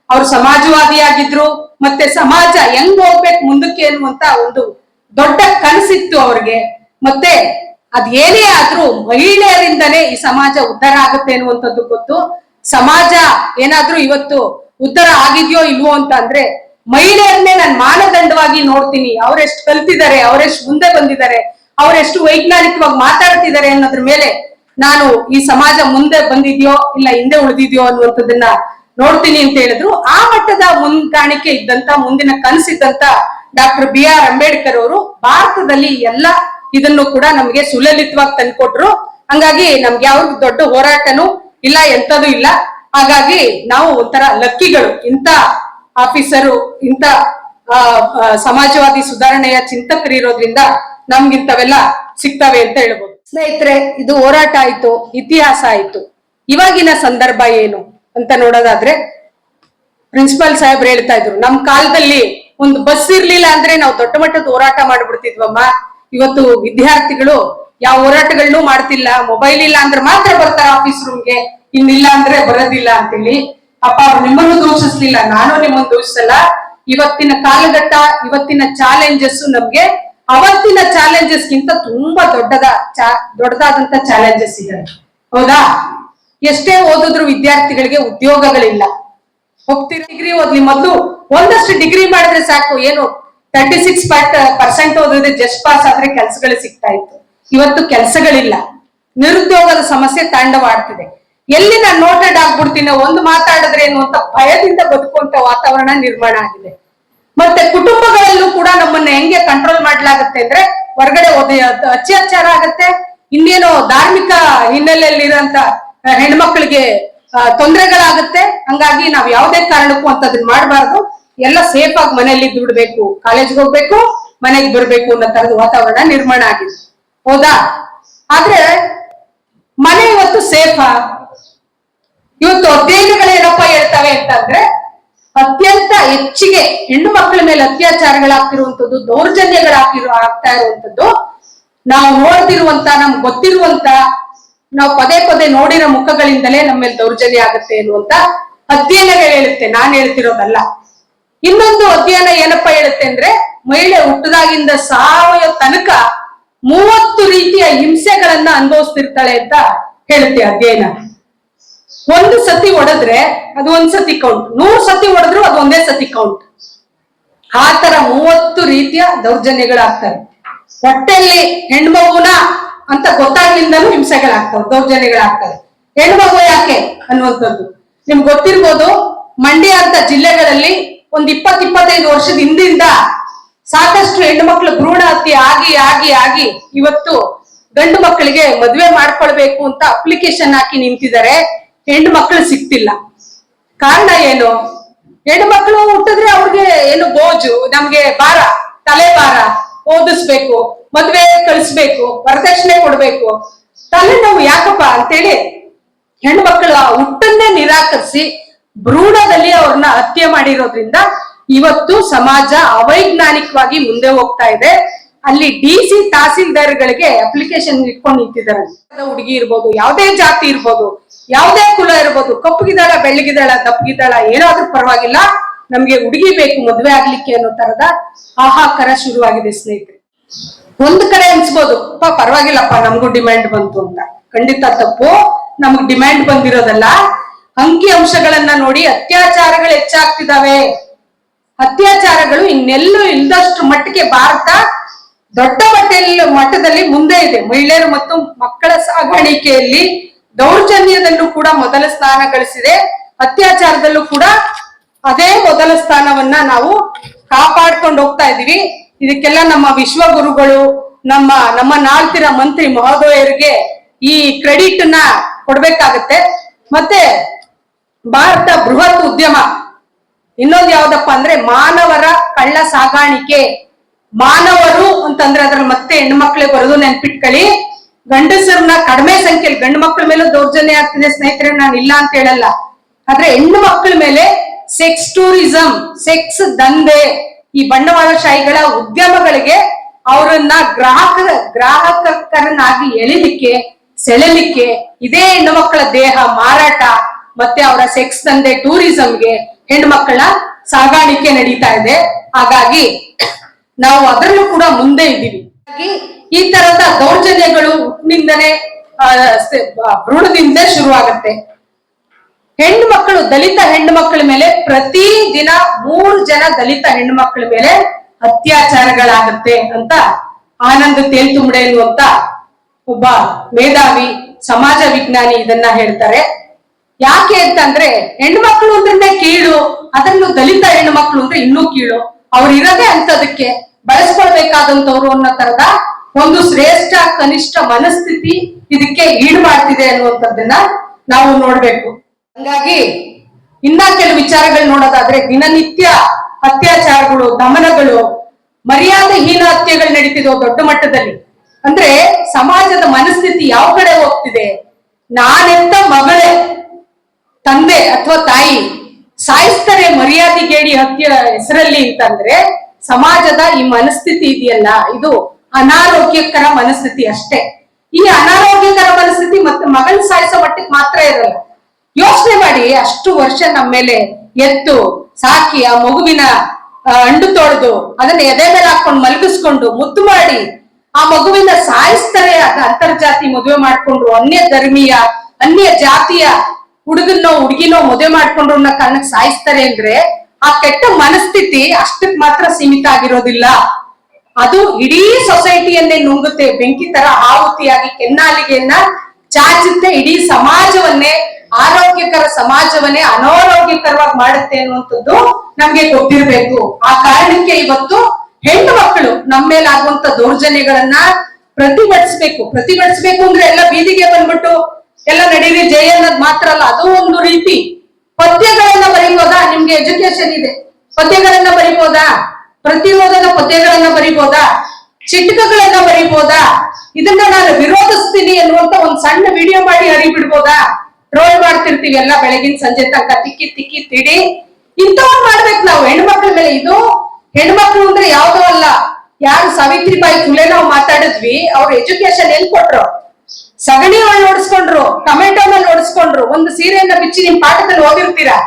ಅವ್ರು ಸಮಾಜವಾದಿಯಾಗಿದ್ರು, ಮತ್ತೆ ಸಮಾಜ ಹೆಂಗ್ ಹೋಗ್ಬೇಕು ಮುಂದಕ್ಕೆ ಅನ್ನುವಂತ ಒಂದು ದೊಡ್ಡ ಕನಸಿತ್ತು ಅವ್ರಿಗೆ. ಮತ್ತೆ ಅದ್ ಏನೇ ಆದ್ರೂ ಮಹಿಳೆಯರಿಂದನೇ ಈ ಸಮಾಜ ಉದ್ಧಾರ ಆಗುತ್ತೆ ಅನ್ನುವಂಥದ್ದು ಗೊತ್ತು. ಸಮಾಜ ಏನಾದ್ರೂ ಇವತ್ತು ಉದ್ಧಾರ ಆಗಿದ್ಯೋ ಇಲ್ವೋ ಅಂತ ಅಂದ್ರೆ ಮಹಿಳೆಯರನ್ನೇ ನಾನು ಮಾನದಂಡವಾಗಿ ನೋಡ್ತೀನಿ. ಅವರೆಷ್ಟು ಕಲ್ತಿದ್ದಾರೆ, ಅವರೆಷ್ಟು ಮುಂದೆ ಬಂದಿದ್ದಾರೆ, ಅವರೆಷ್ಟು ವೈಜ್ಞಾನಿಕವಾಗಿ ಮಾತಾಡ್ತಿದ್ದಾರೆ ಅನ್ನೋದ್ರ ಮೇಲೆ ನಾನು ಈ ಸಮಾಜ ಮುಂದೆ ಬಂದಿದ್ಯೋ ಇಲ್ಲ ಹಿಂದೆ ಉಳಿದಿದ್ಯೋ ಅನ್ನುವಂಥದ್ದನ್ನ ನೋಡ್ತೀನಿ ಅಂತ ಹೇಳಿದ್ರು. ಆ ಮಟ್ಟದ ಮುಂದಾಣಿಕೆ ಇದ್ದಂತ, ಮುಂದಿನ ಕನಸಿದ್ದಂತ ಡಾಕ್ಟರ್ BR ಅಂಬೇಡ್ಕರ್ ಅವರು ಭಾರತದಲ್ಲಿ ಎಲ್ಲ ಇದನ್ನು ಕೂಡ ನಮ್ಗೆ ಸುಲಲಿತವಾಗಿ ತಂದ್ಕೊಟ್ರು. ಹಂಗಾಗಿ ನಮ್ಗೆ ಯಾವ ದೊಡ್ಡ ಹೋರಾಟನೂ ಇಲ್ಲ, ಎಂತದೂ ಇಲ್ಲ. ಹಾಗಾಗಿ ನಾವು ಒಂಥರ ಲಕ್ಕಿಗಳು. ಇಂಥ ಆಫೀಸರು, ಇಂಥ ಸಮಾಜವಾದಿ ಸುಧಾರಣೆಯ ಚಿಂತಕರು ಇರೋದ್ರಿಂದ ನಮ್ಗಿಂತವೆಲ್ಲ ಸಿಗ್ತವೆ ಅಂತ ಹೇಳ್ಬೋದು. ಸ್ನೇಹಿತರೆ, ಇದು ಹೋರಾಟ ಆಯ್ತು, ಇತಿಹಾಸ ಆಯ್ತು. ಇವಾಗಿನ ಸಂದರ್ಭ ಏನು ಅಂತ ನೋಡೋದಾದ್ರೆ ಪ್ರಿನ್ಸಿಪಾಲ್ ಸಾಹೇಬ್ರು ಹೇಳ್ತಾ ಇದ್ರು, ನಮ್ ಕಾಲದಲ್ಲಿ ಒಂದು ಬಸ್ ಇರ್ಲಿಲ್ಲ ಅಂದ್ರೆ ನಾವು ದೊಡ್ಡ ಮಟ್ಟದ ಹೋರಾಟ ಮಾಡ್ಬಿಡ್ತಿದ್ವಮ್ಮ. ಇವತ್ತು ವಿದ್ಯಾರ್ಥಿಗಳು ಯಾವ ಹೋರಾಟಗಳನ್ನೂ ಮಾಡ್ತಿಲ್ಲ, ಮೊಬೈಲ್ ಇಲ್ಲ ಅಂದ್ರೆ ಮಾತ್ರ ಬರ್ತಾರೆ ಆಫೀಸ್ ರೂಮ್ಗೆ, ಇನ್ನಿಲ್ಲ ಅಂದ್ರೆ ಬರೋದಿಲ್ಲ ಅಂತೇಳಿ. ಅಪ್ಪ ಅವ್ರು ನಿಮ್ಮನ್ನು ದೂಷಿಸ್ಲಿಲ್ಲ, ನಾನು ನಿಮ್ಮನ್ನು ದೂಷಿಸಲ್ಲ. ಇವತ್ತಿನ ಕಾಲಘಟ್ಟ, ಇವತ್ತಿನ ಚಾಲೆಂಜಸ್ ನಮ್ಗೆ ಅವತ್ತಿನ ಚಾಲೆಂಜಸ್ ಗಿಂತ ತುಂಬಾ ದೊಡ್ಡದಾದಂತ ಚಾಲೆಂಜಸ್ ಇದೆ. ಹೌದಾ? ಎಷ್ಟೇ ಓದಿದ್ರು ವಿದ್ಯಾರ್ಥಿಗಳಿಗೆ ಉದ್ಯೋಗಗಳಿಲ್ಲ. ಹೋಗ್ತೀರಾ ಡಿಗ್ರಿ ಓದ್ಲಿ, ಮೊದ್ಲು ಒಂದಷ್ಟು ಡಿಗ್ರಿ ಮಾಡಿದ್ರೆ ಸಾಕು, ಏನು 36% ಓದಿದ್ರೆ ಜಸ್ಟ್ ಪಾಸ್ ಆದ್ರೆ ಕೆಲ್ಸಗಳು ಸಿಗ್ತಾ ಇತ್ತು. ಇವತ್ತು ಕೆಲ್ಸಗಳಿಲ್ಲ, ನಿರುದ್ಯೋಗದ ಸಮಸ್ಯೆ ತಾಂಡವಾಡ್ತಿದೆ. ಎಲ್ಲಿ ನಾನು ನೋಟೆಡ್ ಆಗ್ಬಿಡ್ತೀನಿ, ಒಂದು ಮಾತಾಡಿದ್ರೆ ಏನು ಅಂತ ಭಯದಿಂದ ಬದುಕುವಂತ ವಾತಾವರಣ ನಿರ್ಮಾಣ ಆಗಿದೆ. ಮತ್ತೆ ಕುಟುಂಬಗಳಲ್ಲೂ ಕೂಡ ನಮ್ಮನ್ನ ಹೆಂಗೆ ಕಂಟ್ರೋಲ್ ಮಾಡ್ಲಾಗತ್ತೆ ಅಂದ್ರೆ ಹೊರಗಡೆ ಅತ್ಯಾಚಾರ ಆಗತ್ತೆ, ಇನ್ನೇನೋ ಧಾರ್ಮಿಕ ಹಿನ್ನೆಲೆಯಲ್ಲಿರೋಂತ ಹೆಣ್ಮಕ್ಳಿಗೆ ತೊಂದರೆಗಳಾಗತ್ತೆ. ಹಂಗಾಗಿ ನಾವ್ ಯಾವುದೇ ಕಾರಣಕ್ಕೂ ಅಂತದನ್ನ ಮಾಡಬಾರ್ದು. ಎಲ್ಲ ಸೇಫ್ ಆಗಿ ಮನೆಯಲ್ಲಿ ದುಡ್ಬೇಕು, ಕಾಲೇಜ್ಗೆ ಹೋಗ್ಬೇಕು, ಮನೆಗೆ ಬರ್ಬೇಕು ಅನ್ನೋ ತರದ ವಾತಾವರಣ ನಿರ್ಮಾಣ ಆಗಿದೆ. ಹೌದಾ? ಆದ್ರೆ ಮನೆ ಇವತ್ತು ಸೇಫಾ? ಇವತ್ತು ಅಧ್ಯಯನಗಳೇನಪ್ಪ ಹೇಳ್ತವೆ ಅಂತಂದ್ರೆ ಅತ್ಯಂತ ಹೆಚ್ಚಿಗೆ ಹೆಣ್ಣು ಮಕ್ಕಳ ಮೇಲೆ ಅತ್ಯಾಚಾರಗಳಾಗ್ತಿರುವಂತದ್ದು, ಆಗ್ತಾ ಇರುವಂತದ್ದು ನಾವು ನೋಡ್ತಿರುವಂತ, ನಮ್ಗೆ ಗೊತ್ತಿರುವಂತ, ನಾವು ಪದೇ ಪದೇ ನೋಡಿರೋ ಮುಖಗಳಿಂದಲೇ ನಮ್ಮ ಮೇಲೆ ದೌರ್ಜನ್ಯ ಆಗುತ್ತೆ ಅನ್ನುವಂತ ಅಧ್ಯಯನಗಳು ಹೇಳುತ್ತೆ, ನಾನ್ ಹೇಳ್ತಿರೋದಲ್ಲ. ಇನ್ನೊಂದು ಅಧ್ಯಯನ ಏನಪ್ಪಾ ಹೇಳುತ್ತೆ ಅಂದ್ರೆ ಮಹಿಳೆ ಹುಟ್ಟದಾಗಿಂದ ಸಾವಯವ ತನಕ 30 ರೀತಿಯ ಹಿಂಸೆಗಳನ್ನ ಅನುಭವಿಸ್ತಿರ್ತಾಳೆ ಅಂತ ಹೇಳುತ್ತೆ ಅಧ್ಯಯನ. ಒಂದು ಸತಿ ಹೊಡೆದ್ರೆ ಅದು ಒಂದ್ ಸತಿ ಕೌಂಟ್, 100 ಸತಿ ಹೊಡೆದ್ರು ಅದು ಒಂದೇ ಸತಿ ಕೌಂಟ್. ಆ ತರ 30 ರೀತಿಯ ದೌರ್ಜನ್ಯಗಳಾಗ್ತವೆ. ಹೊಟ್ಟೆಯಲ್ಲಿ ಹೆಣ್ಮಗುನ ಅಂತ ಗೊತ್ತಾಗ್ಲಿಂದಲೂ ಹಿಂಸೆಗಳಾಗ್ತವೆ, ದೌರ್ಜನ್ಯಗಳಾಗ್ತವೆ. ಹೆಣ್ಮಗು ಯಾಕೆ ಅನ್ನುವಂಥದ್ದು ನಿಮ್ಗೆ ಗೊತ್ತಿರ್ಬೋದು. ಮಂಡ್ಯ ಅಂತ ಜಿಲ್ಲೆಗಳಲ್ಲಿ ಒಂದ್ 20-25 ವರ್ಷದ ಹಿಂದಿಂದ ಸಾಕಷ್ಟು ಹೆಣ್ಣು ಮಕ್ಕಳು ಭ್ರೂಣ ಹತ್ಯೆ ಆಗಿ ಆಗಿ ಆಗಿ ಇವತ್ತು ಗಂಡು ಮಕ್ಕಳಿಗೆ ಮದುವೆ ಮಾಡ್ಕೊಳ್ಬೇಕು ಅಂತ ಅಪ್ಲಿಕೇಶನ್ ಹಾಕಿ ನಿಂತಿದ್ದಾರೆ. ಹೆಣ್ಣು ಮಕ್ಕಳು ಸಿಗ್ತಿಲ್ಲ. ಕಾರಣ ಏನು? ಹೆಣ್ಣು ಮಕ್ಕಳು ಹುಟ್ಟಿದ್ರೆ ಅವ್ರಿಗೆ ಏನು ಬೋಜು, ನಮ್ಗೆ ಭಾರ, ತಲೆ ಭಾರ, ಓದಿಸ್ಬೇಕು, ಮದ್ವೆ ಕಳಿಸ್ಬೇಕು, ವರದಕ್ಷಿಣೆ ಕೊಡ್ಬೇಕು, ತಲೆನೋವು ಯಾಕಪ್ಪ ಅಂತೇಳಿ ಹೆಣ್ಣು ಮಕ್ಕಳ ಹುಟ್ಟನ್ನೇ ನಿರಾಕರಿಸಿ ಭ್ರೂಣದಲ್ಲಿ ಅವ್ರನ್ನ ಹತ್ಯೆ ಮಾಡಿರೋದ್ರಿಂದ ಇವತ್ತು ಸಮಾಜ ಅವೈಜ್ಞಾನಿಕವಾಗಿ ಮುಂದೆ ಹೋಗ್ತಾ ಇದೆ. ಅಲ್ಲಿ DC ತಹಸೀಲ್ದಾರ್ಗಳಿಗೆ ಅಪ್ಲಿಕೇಶನ್ ಇಟ್ಕೊಂಡು ನಿಂತಿದ್ದಾರೆ. ಹುಡುಗಿ ಇರ್ಬೋದು, ಯಾವುದೇ ಜಾತಿ ಇರ್ಬೋದು, ಯಾವುದೇ ಕುಲ ಇರ್ಬೋದು, ಕಪ್ಪಗಿದಾಳ, ಬೆಳ್ಳಗಿದಾಳ, ದಪ್ಪಗಿದಾಳ, ಏನಾದ್ರೂ ಪರವಾಗಿಲ್ಲ, ನಮ್ಗೆ ಹುಡುಗಿ ಬೇಕು ಮದ್ವೆ ಆಗ್ಲಿಕ್ಕೆ ಅನ್ನೋ ತರದ ಹಾಹಾಕಾರ ಶುರುವಾಗಿದೆ ಸ್ನೇಹಿತರೆ. ಒಂದ್ ಕಡೆ ಅನ್ಸ್ಬೋದು ಪರವಾಗಿಲ್ಲಪ್ಪ ನಮಗೂ ಡಿಮ್ಯಾಂಡ್ ಬಂತು ಅಂತ. ಖಂಡಿತ ತಪ್ಪು. ನಮಗ್ ಡಿಮ್ಯಾಂಡ್ ಬಂದಿರೋದಲ್ಲ, ಅಂಕಿ ಅಂಶಗಳನ್ನ ನೋಡಿ ಅತ್ಯಾಚಾರಗಳು ಹೆಚ್ಚಾಗ್ತಿದಾವೆ. ಅತ್ಯಾಚಾರಗಳು ಇನ್ನೆಲ್ಲೂ ಇಲ್ಲದಷ್ಟು ಮಟ್ಟಿಗೆ ಭಾರತ ದೊಡ್ಡ ಮಟ್ಟದಲ್ಲಿ ಮುಂದೆ ಇದೆ. ಮಹಿಳೆಯರು ಮತ್ತು ಮಕ್ಕಳ ಸಾಗಾಣಿಕೆಯಲ್ಲಿ ದೌರ್ಜನ್ಯದಲ್ಲೂ ಕೂಡ ಮೊದಲ ಸ್ಥಾನ ಗಳಿಸಿದೆ. ಅತ್ಯಾಚಾರದಲ್ಲೂ ಕೂಡ ಅದೇ ಮೊದಲ ಸ್ಥಾನವನ್ನ ನಾವು ಕಾಪಾಡ್ಕೊಂಡು ಹೋಗ್ತಾ ಇದೀವಿ. ಇದಕ್ಕೆಲ್ಲ ನಮ್ಮ ವಿಶ್ವಗುರುಗಳು, ನಮ್ಮ ನಾಲ್ಕಿರ ಮಂತ್ರಿ ಮಹೋದಯರಿಗೆ ಈ ಕ್ರೆಡಿಟ್ ನ ಕೊಡ್ಬೇಕಾಗತ್ತೆ. ಮತ್ತೆ ಭಾರತ ಬೃಹತ್ ಉದ್ಯಮ ಇನ್ನೊಂದು ಯಾವ್ದಪ್ಪ ಅಂದ್ರೆ ಮಾನವರ ಕಳ್ಳ ಸಾಗಾಣಿಕೆ. ಮಾನವರು ಅಂತಂದ್ರೆ ಅದ್ರಲ್ಲಿ ಮತ್ತೆ ಹೆಣ್ಣು ಮಕ್ಕಳೇ ಬರೋದು, ನೆನ್ಪಿಟ್ಕೊಳ್ಳಿ. ಗಂಡಸರನ್ನ ಕಡಿಮೆ ಸಂಖ್ಯೆಯಲ್ಲಿ, ಗಂಡು ಮಕ್ಕಳ ಮೇಲೂ ದೌರ್ಜನ್ಯ ಆಗ್ತಿದೆ ಸ್ನೇಹಿತರೆ, ನಾನು ಇಲ್ಲ ಅಂತ ಹೇಳಲ್ಲ. ಆದ್ರೆ ಹೆಣ್ಣು ಮಕ್ಕಳ ಮೇಲೆ ಸೆಕ್ಸ್ ಟೂರಿಸಂ, ಸೆಕ್ಸ್ ದಂಧೆ, ಈ ಬಂಡವಾಳಶಾಹಿಗಳ ಉದ್ಯಮಗಳಿಗೆ ಅವರನ್ನ ಗ್ರಾಹಕರನ್ನಾಗಿ ಸೆಳೆಲಿಕ್ಕೆ ಇದೇ ಹೆಣ್ಣು ಮಕ್ಕಳ ದೇಹ ಮಾರಾಟ ಮತ್ತೆ ಅವರ ಸೆಕ್ಸ್ ದಂಧೆ, ಟೂರಿಸಂಗೆ ಹೆಣ್ಣು ಮಕ್ಕಳ ಸಾಗಾಣಿಕೆ ನಡೀತಾ ಇದೆ. ಹಾಗಾಗಿ ನಾವು ಅದರಲ್ಲೂ ಕೂಡ ಮುಂದೆ ಇದ್ದೀವಿ. ಈ ತರದ ದೌರ್ಜನ್ಯಗಳು ಹುಟ್ಟಿನಿಂದನೇ ಭ್ರೂಣದಿಂದ ಶುರುವಾಗತ್ತೆ. ಹೆಣ್ಣು ಮಕ್ಕಳು, ದಲಿತ ಹೆಣ್ಣು ಮಕ್ಕಳ ಮೇಲೆ ಪ್ರತಿ ದಿನ 3 ಜನ ದಲಿತ ಹೆಣ್ಣು ಮಕ್ಕಳ ಮೇಲೆ ಅತ್ಯಾಚಾರಗಳಾಗತ್ತೆ ಅಂತ ಆನಂದ್ ತೇಲ್ತುಂಬಡೆ ಎನ್ನುವಂತ ಒಬ್ಬ ಮೇಧಾವಿ ಸಮಾಜ ವಿಜ್ಞಾನಿ ಇದನ್ನ ಹೇಳ್ತಾರೆ. ಯಾಕೆ ಅಂತಂದ್ರೆ ಹೆಣ್ಣು ಮಕ್ಕಳು ಅಂದ್ರೆ ಕೀಳು, ಅದರಲ್ಲೂ ದಲಿತ ಹೆಣ್ಣು ಮಕ್ಕಳು ಅಂದ್ರೆ ಇನ್ನೂ ಕೀಳು. ಅವ್ರು ಇರೋದೇ ಅಂತದಕ್ಕೆ ಬಳಸ್ಕೊಳ್ಬೇಕಾದಂತವ್ರು ಅನ್ನೋ ತರದ ಒಂದು ಶ್ರೇಷ್ಠ ಕನಿಷ್ಠ ಮನಸ್ಥಿತಿ ಇದಕ್ಕೆ ಈಡು ಮಾಡ್ತಿದೆ ಅನ್ನುವಂಥದ್ದನ್ನ ನಾವು ನೋಡ್ಬೇಕು. ಹಂಗಾಗಿ ಇನ್ನ ಕೆಲವು ವಿಚಾರಗಳು ನೋಡೋದಾದ್ರೆ, ದಿನನಿತ್ಯ ಅತ್ಯಾಚಾರಗಳು, ದಮನಗಳು, ಮರ್ಯಾದೆಹೀನ ಹತ್ಯೆಗಳು ನಡೀತಿದ್ವು ದೊಡ್ಡ ಮಟ್ಟದಲ್ಲಿ. ಅಂದ್ರೆ ಸಮಾಜದ ಮನಸ್ಥಿತಿ ಯಾವ ಕಡೆ ಹೋಗ್ತಿದೆ? ನಾನೆಂತ ಮಗಳೇ ತಂದೆ ಅಥವಾ ತಾಯಿ ಸಾಯಿಸ್ತಾರೆ ಮರ್ಯಾದೆಗೇಡಿ ಹತ್ಯೆ ಹೆಸರಲ್ಲಿ ಅಂತಂದ್ರೆ ಸಮಾಜದ ಈ ಮನಸ್ಥಿತಿ ಇದೆಯಲ್ಲ, ಇದು ಅನಾರೋಗ್ಯಕರ ಮನಸ್ಥಿತಿ ಅಷ್ಟೇ. ಈ ಅನಾರೋಗ್ಯಕರ ಮನಸ್ಥಿತಿ ಮತ್ತೆ ಮಗನ್ ಸಾಯಿಸೋ ಮಟ್ಟಕ್ಕೆ ಮಾತ್ರ ಇರಲ್ಲ. ಯೋಚನೆ ಮಾಡಿ, ಅಷ್ಟು ವರ್ಷ ನಮ್ಮ ಮೇಲೆ ಎತ್ತು ಸಾಕಿ ಆ ಮಗುವಿನ ಅಂಡು ತೊಳೆದು ಅದನ್ನ ಎದೆ ಮೇಲೆ ಹಾಕೊಂಡು ಮಲಗಿಸ್ಕೊಂಡು ಮುದ್ದು ಮಾಡಿ ಆ ಮಗುವಿನ ಸಾಯಿಸ್ತಾರೆ. ಅಂತರ್ಜಾತಿ ಮದುವೆ ಮಾಡ್ಕೊಂಡ್ರು, ಅನ್ಯ ಧರ್ಮೀಯ ಅನ್ಯ ಜಾತಿಯ ಹುಡುಗನೋ ಹುಡುಗಿನೋ ಮದುವೆ ಮಾಡ್ಕೊಂಡ್ರು ಅನ್ನೋ ಕಾರಣಕ್ಕೆ ಸಾಯಿಸ್ತಾರೆ ಅಂದ್ರೆ ಆ ಕೆಟ್ಟ ಮನಸ್ಥಿತಿ ಅಷ್ಟಕ್ ಮಾತ್ರ ಸೀಮಿತ ಆಗಿರೋದಿಲ್ಲ. ಅದು ಇಡೀ ಸೊಸೈಟಿಯನ್ನೇ ನುಂಗುತ್ತೆ. ಬೆಂಕಿ ತರ ಆಹುತಿಯಾಗಿ ಕೆನ್ನಾಲಿಗೆಯನ್ನ ಚಾಚುತ್ತೆ. ಇಡೀ ಸಮಾಜವನ್ನೇ, ಆರೋಗ್ಯಕರ ಸಮಾಜವನ್ನೇ ಅನಾರೋಗ್ಯಕರವಾಗಿ ಮಾಡುತ್ತೆ ಅನ್ನುವಂಥದ್ದು ನಮ್ಗೆ ಗೊತ್ತಿರ್ಬೇಕು. ಆ ಕಾರಣಕ್ಕೆ ಇವತ್ತು ಹೆಣ್ಣು ಮಕ್ಕಳು ನಮ್ಮ ಮೇಲೆ ಆಗುವಂತ ದೌರ್ಜನ್ಯಗಳನ್ನ ಪ್ರತಿಭಟಿಸ್ಬೇಕು ಅಂದ್ರೆ ಎಲ್ಲ ಬೀದಿಗೆ ಬಂದ್ಬಿಟ್ಟು ಎಲ್ಲ ನಡೀರಿ ಜಯ ಅನ್ನೋದು ಮಾತ್ರ ಅಲ್ಲ, ಅದು ಒಂದು ರೀತಿ. ಪದ್ಯಗಳನ್ನ ಬರಿಬೋದಾ? ನಿಮ್ಗೆ ಎಜುಕೇಶನ್ ಇದೆ, ಪದ್ಯಗಳನ್ನ ಬರಿಬೋದಾ? ಪ್ರತಿರೋಧದ ಪದ್ಯಗಳನ್ನ ಬರಿಬೋದಾ? ಚಿಟಕಗಳನ್ನ ಬರಿಬೋದಾ? ಇದನ್ನ ನಾನು ವಿರೋಧಿಸ್ತೀನಿ ಅನ್ನುವಂತ ಒಂದ್ ಸಣ್ಣ ವಿಡಿಯೋ ಮಾಡಿ ಹರಿಬಿಡ್ಬೋದಾ? ಟ್ರೋಲ್ ಮಾಡ್ತಿರ್ತೀವಿ ಎಲ್ಲ ಬೆಳಗಿನ ಸಂಜೆ ತನಕ, ತಿಕ್ಕಿ ತಿಡಿ ಇಂಥವ್ರು ಮಾಡ್ಬೇಕು ನಾವು ಹೆಣ್ಮಕ್ಳ ಮೇಲೆ. ಇದು ಹೆಣ್ಮಕ್ಳು ಅಂದ್ರೆ ಯಾವ್ದೋ ಅಲ್ಲ. ಯಾರು ಸಾವಿತ್ರಿಬಾಯಿ ಫುಲೆ ನಾವು ಮಾತಾಡಿದ್ವಿ, ಅವ್ರ ಎಜುಕೇಶನ್ ಎಲ್ಲಿ ಕೊಟ್ರು? ಸಗಣಿ ಒಳ್ಳೆ ಓಡಿಸ್ಕೊಂಡ್ರು, ಟೊಮೆಟೊ ಮೇಲೆ ಓಡಿಸ್ಕೊಂಡ್ರು. ಒಂದು ಸೀರೆಯನ್ನ ಬಿಚ್ಚಿ ನಿಮ್ ಪಾಠದಲ್ಲಿ ಓದಿರ್ತೀರಾ,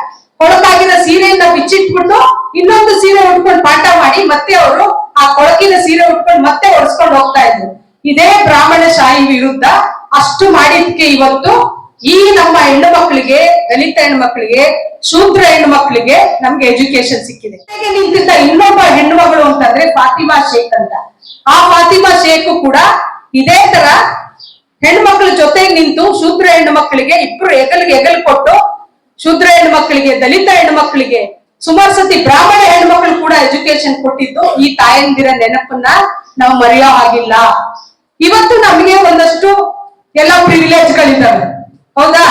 ಕೊಳಕಾಗಿನ ಸೀರೆಯನ್ನ ಬಿಚ್ಚಿಟ್ಬಿಟ್ಟು ಇನ್ನೊಂದು ಸೀರೆ ಉಟ್ಕೊಂಡು ಪಾಠ ಮಾಡಿ ಮತ್ತೆ ಅವರು ಆ ಕೊಳಕಿನ ಸೀರೆ ಉಟ್ಕೊಂಡು ಮತ್ತೆ ಓಡಿಸ್ಕೊಂಡು ಹೋಗ್ತಾ ಇದ್ರು. ಇದೇ ಬ್ರಾಹ್ಮಣ ಶಾಹಿ ವಿರುದ್ಧ ಅಷ್ಟು ಮಾಡಿದ್ಕೆ ಇವತ್ತು ಈ ನಮ್ಮ ಹೆಣ್ಣು ಮಕ್ಕಳಿಗೆ, ದಲಿತ ಹೆಣ್ಣು ಮಕ್ಕಳಿಗೆ, ಶೂದ್ರ ಹೆಣ್ಣು ಮಕ್ಕಳಿಗೆ ನಮ್ಗೆ ಎಜುಕೇಶನ್ ಸಿಕ್ಕಿದೆ. ನಿಂತಿದ್ದ ಇನ್ನೊಬ್ಬ ಹೆಣ್ಣು ಮಗಳು ಅಂತಂದ್ರೆ ಫಾತಿಮಾ ಶೇಖ್ ಅಂತ. ಆ ಫಾತಿಮಾ ಶೇಖ್ ಕೂಡ ಇದೇ ತರ ಹೆಣ್ಮಕ್ಳ ಜೊತೆಗೆ ನಿಂತು ಶೂದ್ರ ಹೆಣ್ಣು ಮಕ್ಕಳಿಗೆ ಇಬ್ರು ಹೆಗಲಿಗೆ ಹೆಗಲು ಕೊಟ್ಟು ಶೂದ್ರ ಹೆಣ್ಣು ಮಕ್ಕಳಿಗೆ, ದಲಿತ ಹೆಣ್ಣು ಮಕ್ಕಳಿಗೆ, ಸುಮಾರು ಸತಿ ಬ್ರಾಹ್ಮಣ ಹೆಣ್ಮಕ್ಳು ಕೂಡ ಎಜುಕೇಶನ್ ಕೊಟ್ಟಿದ್ದು ಈ ತಾಯಂದಿರ ನೆನಪನ್ನ ನಾವು ಮರೆಯೋ ಹಾಗಿಲ್ಲ. ಇವತ್ತು ನಮಗೆ ಒಂದಷ್ಟು ಎಲ್ಲ ಪ್ರಿವಿಲೇಜ್ಗಳಿದ್ದಾವೆ, ಹೌದಾ?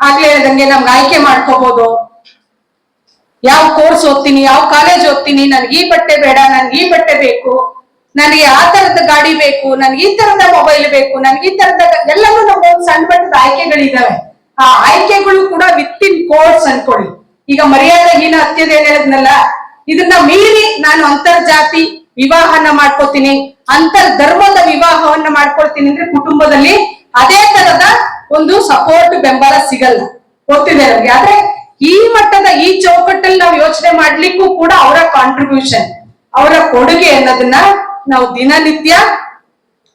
ಆಗ್ಲೇ ಹೇಳ್ದಂಗೆ ನಮ್ಗೆ ಆಯ್ಕೆ ಮಾಡ್ಕೋಬಹುದು, ಯಾವ ಕೋರ್ಸ್ ಓದ್ತೀನಿ, ಯಾವ ಕಾಲೇಜ್ ಓದ್ತೀನಿ, ನನ್ಗೆ ಈ ಬಟ್ಟೆ ಬೇಡ, ನನ್ಗೆ ಈ ಬಟ್ಟೆ ಬೇಕು, ನನಗೆ ಆ ತರದ ಗಾಡಿ ಬೇಕು, ನನ್ಗೆ ಈ ತರದ ಮೊಬೈಲ್ ಬೇಕು, ನನ್ಗೆ ಈ ತರದ ಎಲ್ಲವೂ ನಮ್ಗೊಂದು ಸಣ್ಣ ಮಟ್ಟದ ಆಯ್ಕೆಗಳಿದಾವೆ. ಆ ಆಯ್ಕೆಗಳು ಕೂಡ ವಿತ್ ಇನ್ ಕೋರ್ಸ್ ಅನ್ಕೊಳ್ಳಿ. ಈಗ ಮರ್ಯಾದಹೀನ ಅತ್ಯದೇನ್ ಹೇಳಿದ್ನಲ್ಲ, ಇದನ್ನ ಮೀರಿ ನಾನು ಅಂತರ್ಜಾತಿ ವಿವಾಹನ ಮಾಡ್ಕೋತೀನಿ, ಅಂತರ್ ಧರ್ಮದ ವಿವಾಹವನ್ನ ಮಾಡ್ಕೊಳ್ತೀನಿ ಅಂದ್ರೆ ಕುಟುಂಬದಲ್ಲಿ ಅದೇ ತರದ ಒಂದು ಸಪೋರ್ಟ್ ಬೆಂಬಲ ಸಿಗಲ್ಲ, ಗೊತ್ತಿದೆ ನಮ್ಗೆ. ಆದ್ರೆ ಈ ಮಟ್ಟದ ಈ ಚೌಕಟ್ಟಲ್ಲಿ ನಾವು ಯೋಚನೆ ಮಾಡ್ಲಿಕ್ಕೂ ಕೂಡ ಅವರ ಕಾಂಟ್ರಿಬ್ಯೂಷನ್, ಅವರ ಕೊಡುಗೆ ಅನ್ನೋದನ್ನ ನಾವು ದಿನನಿತ್ಯ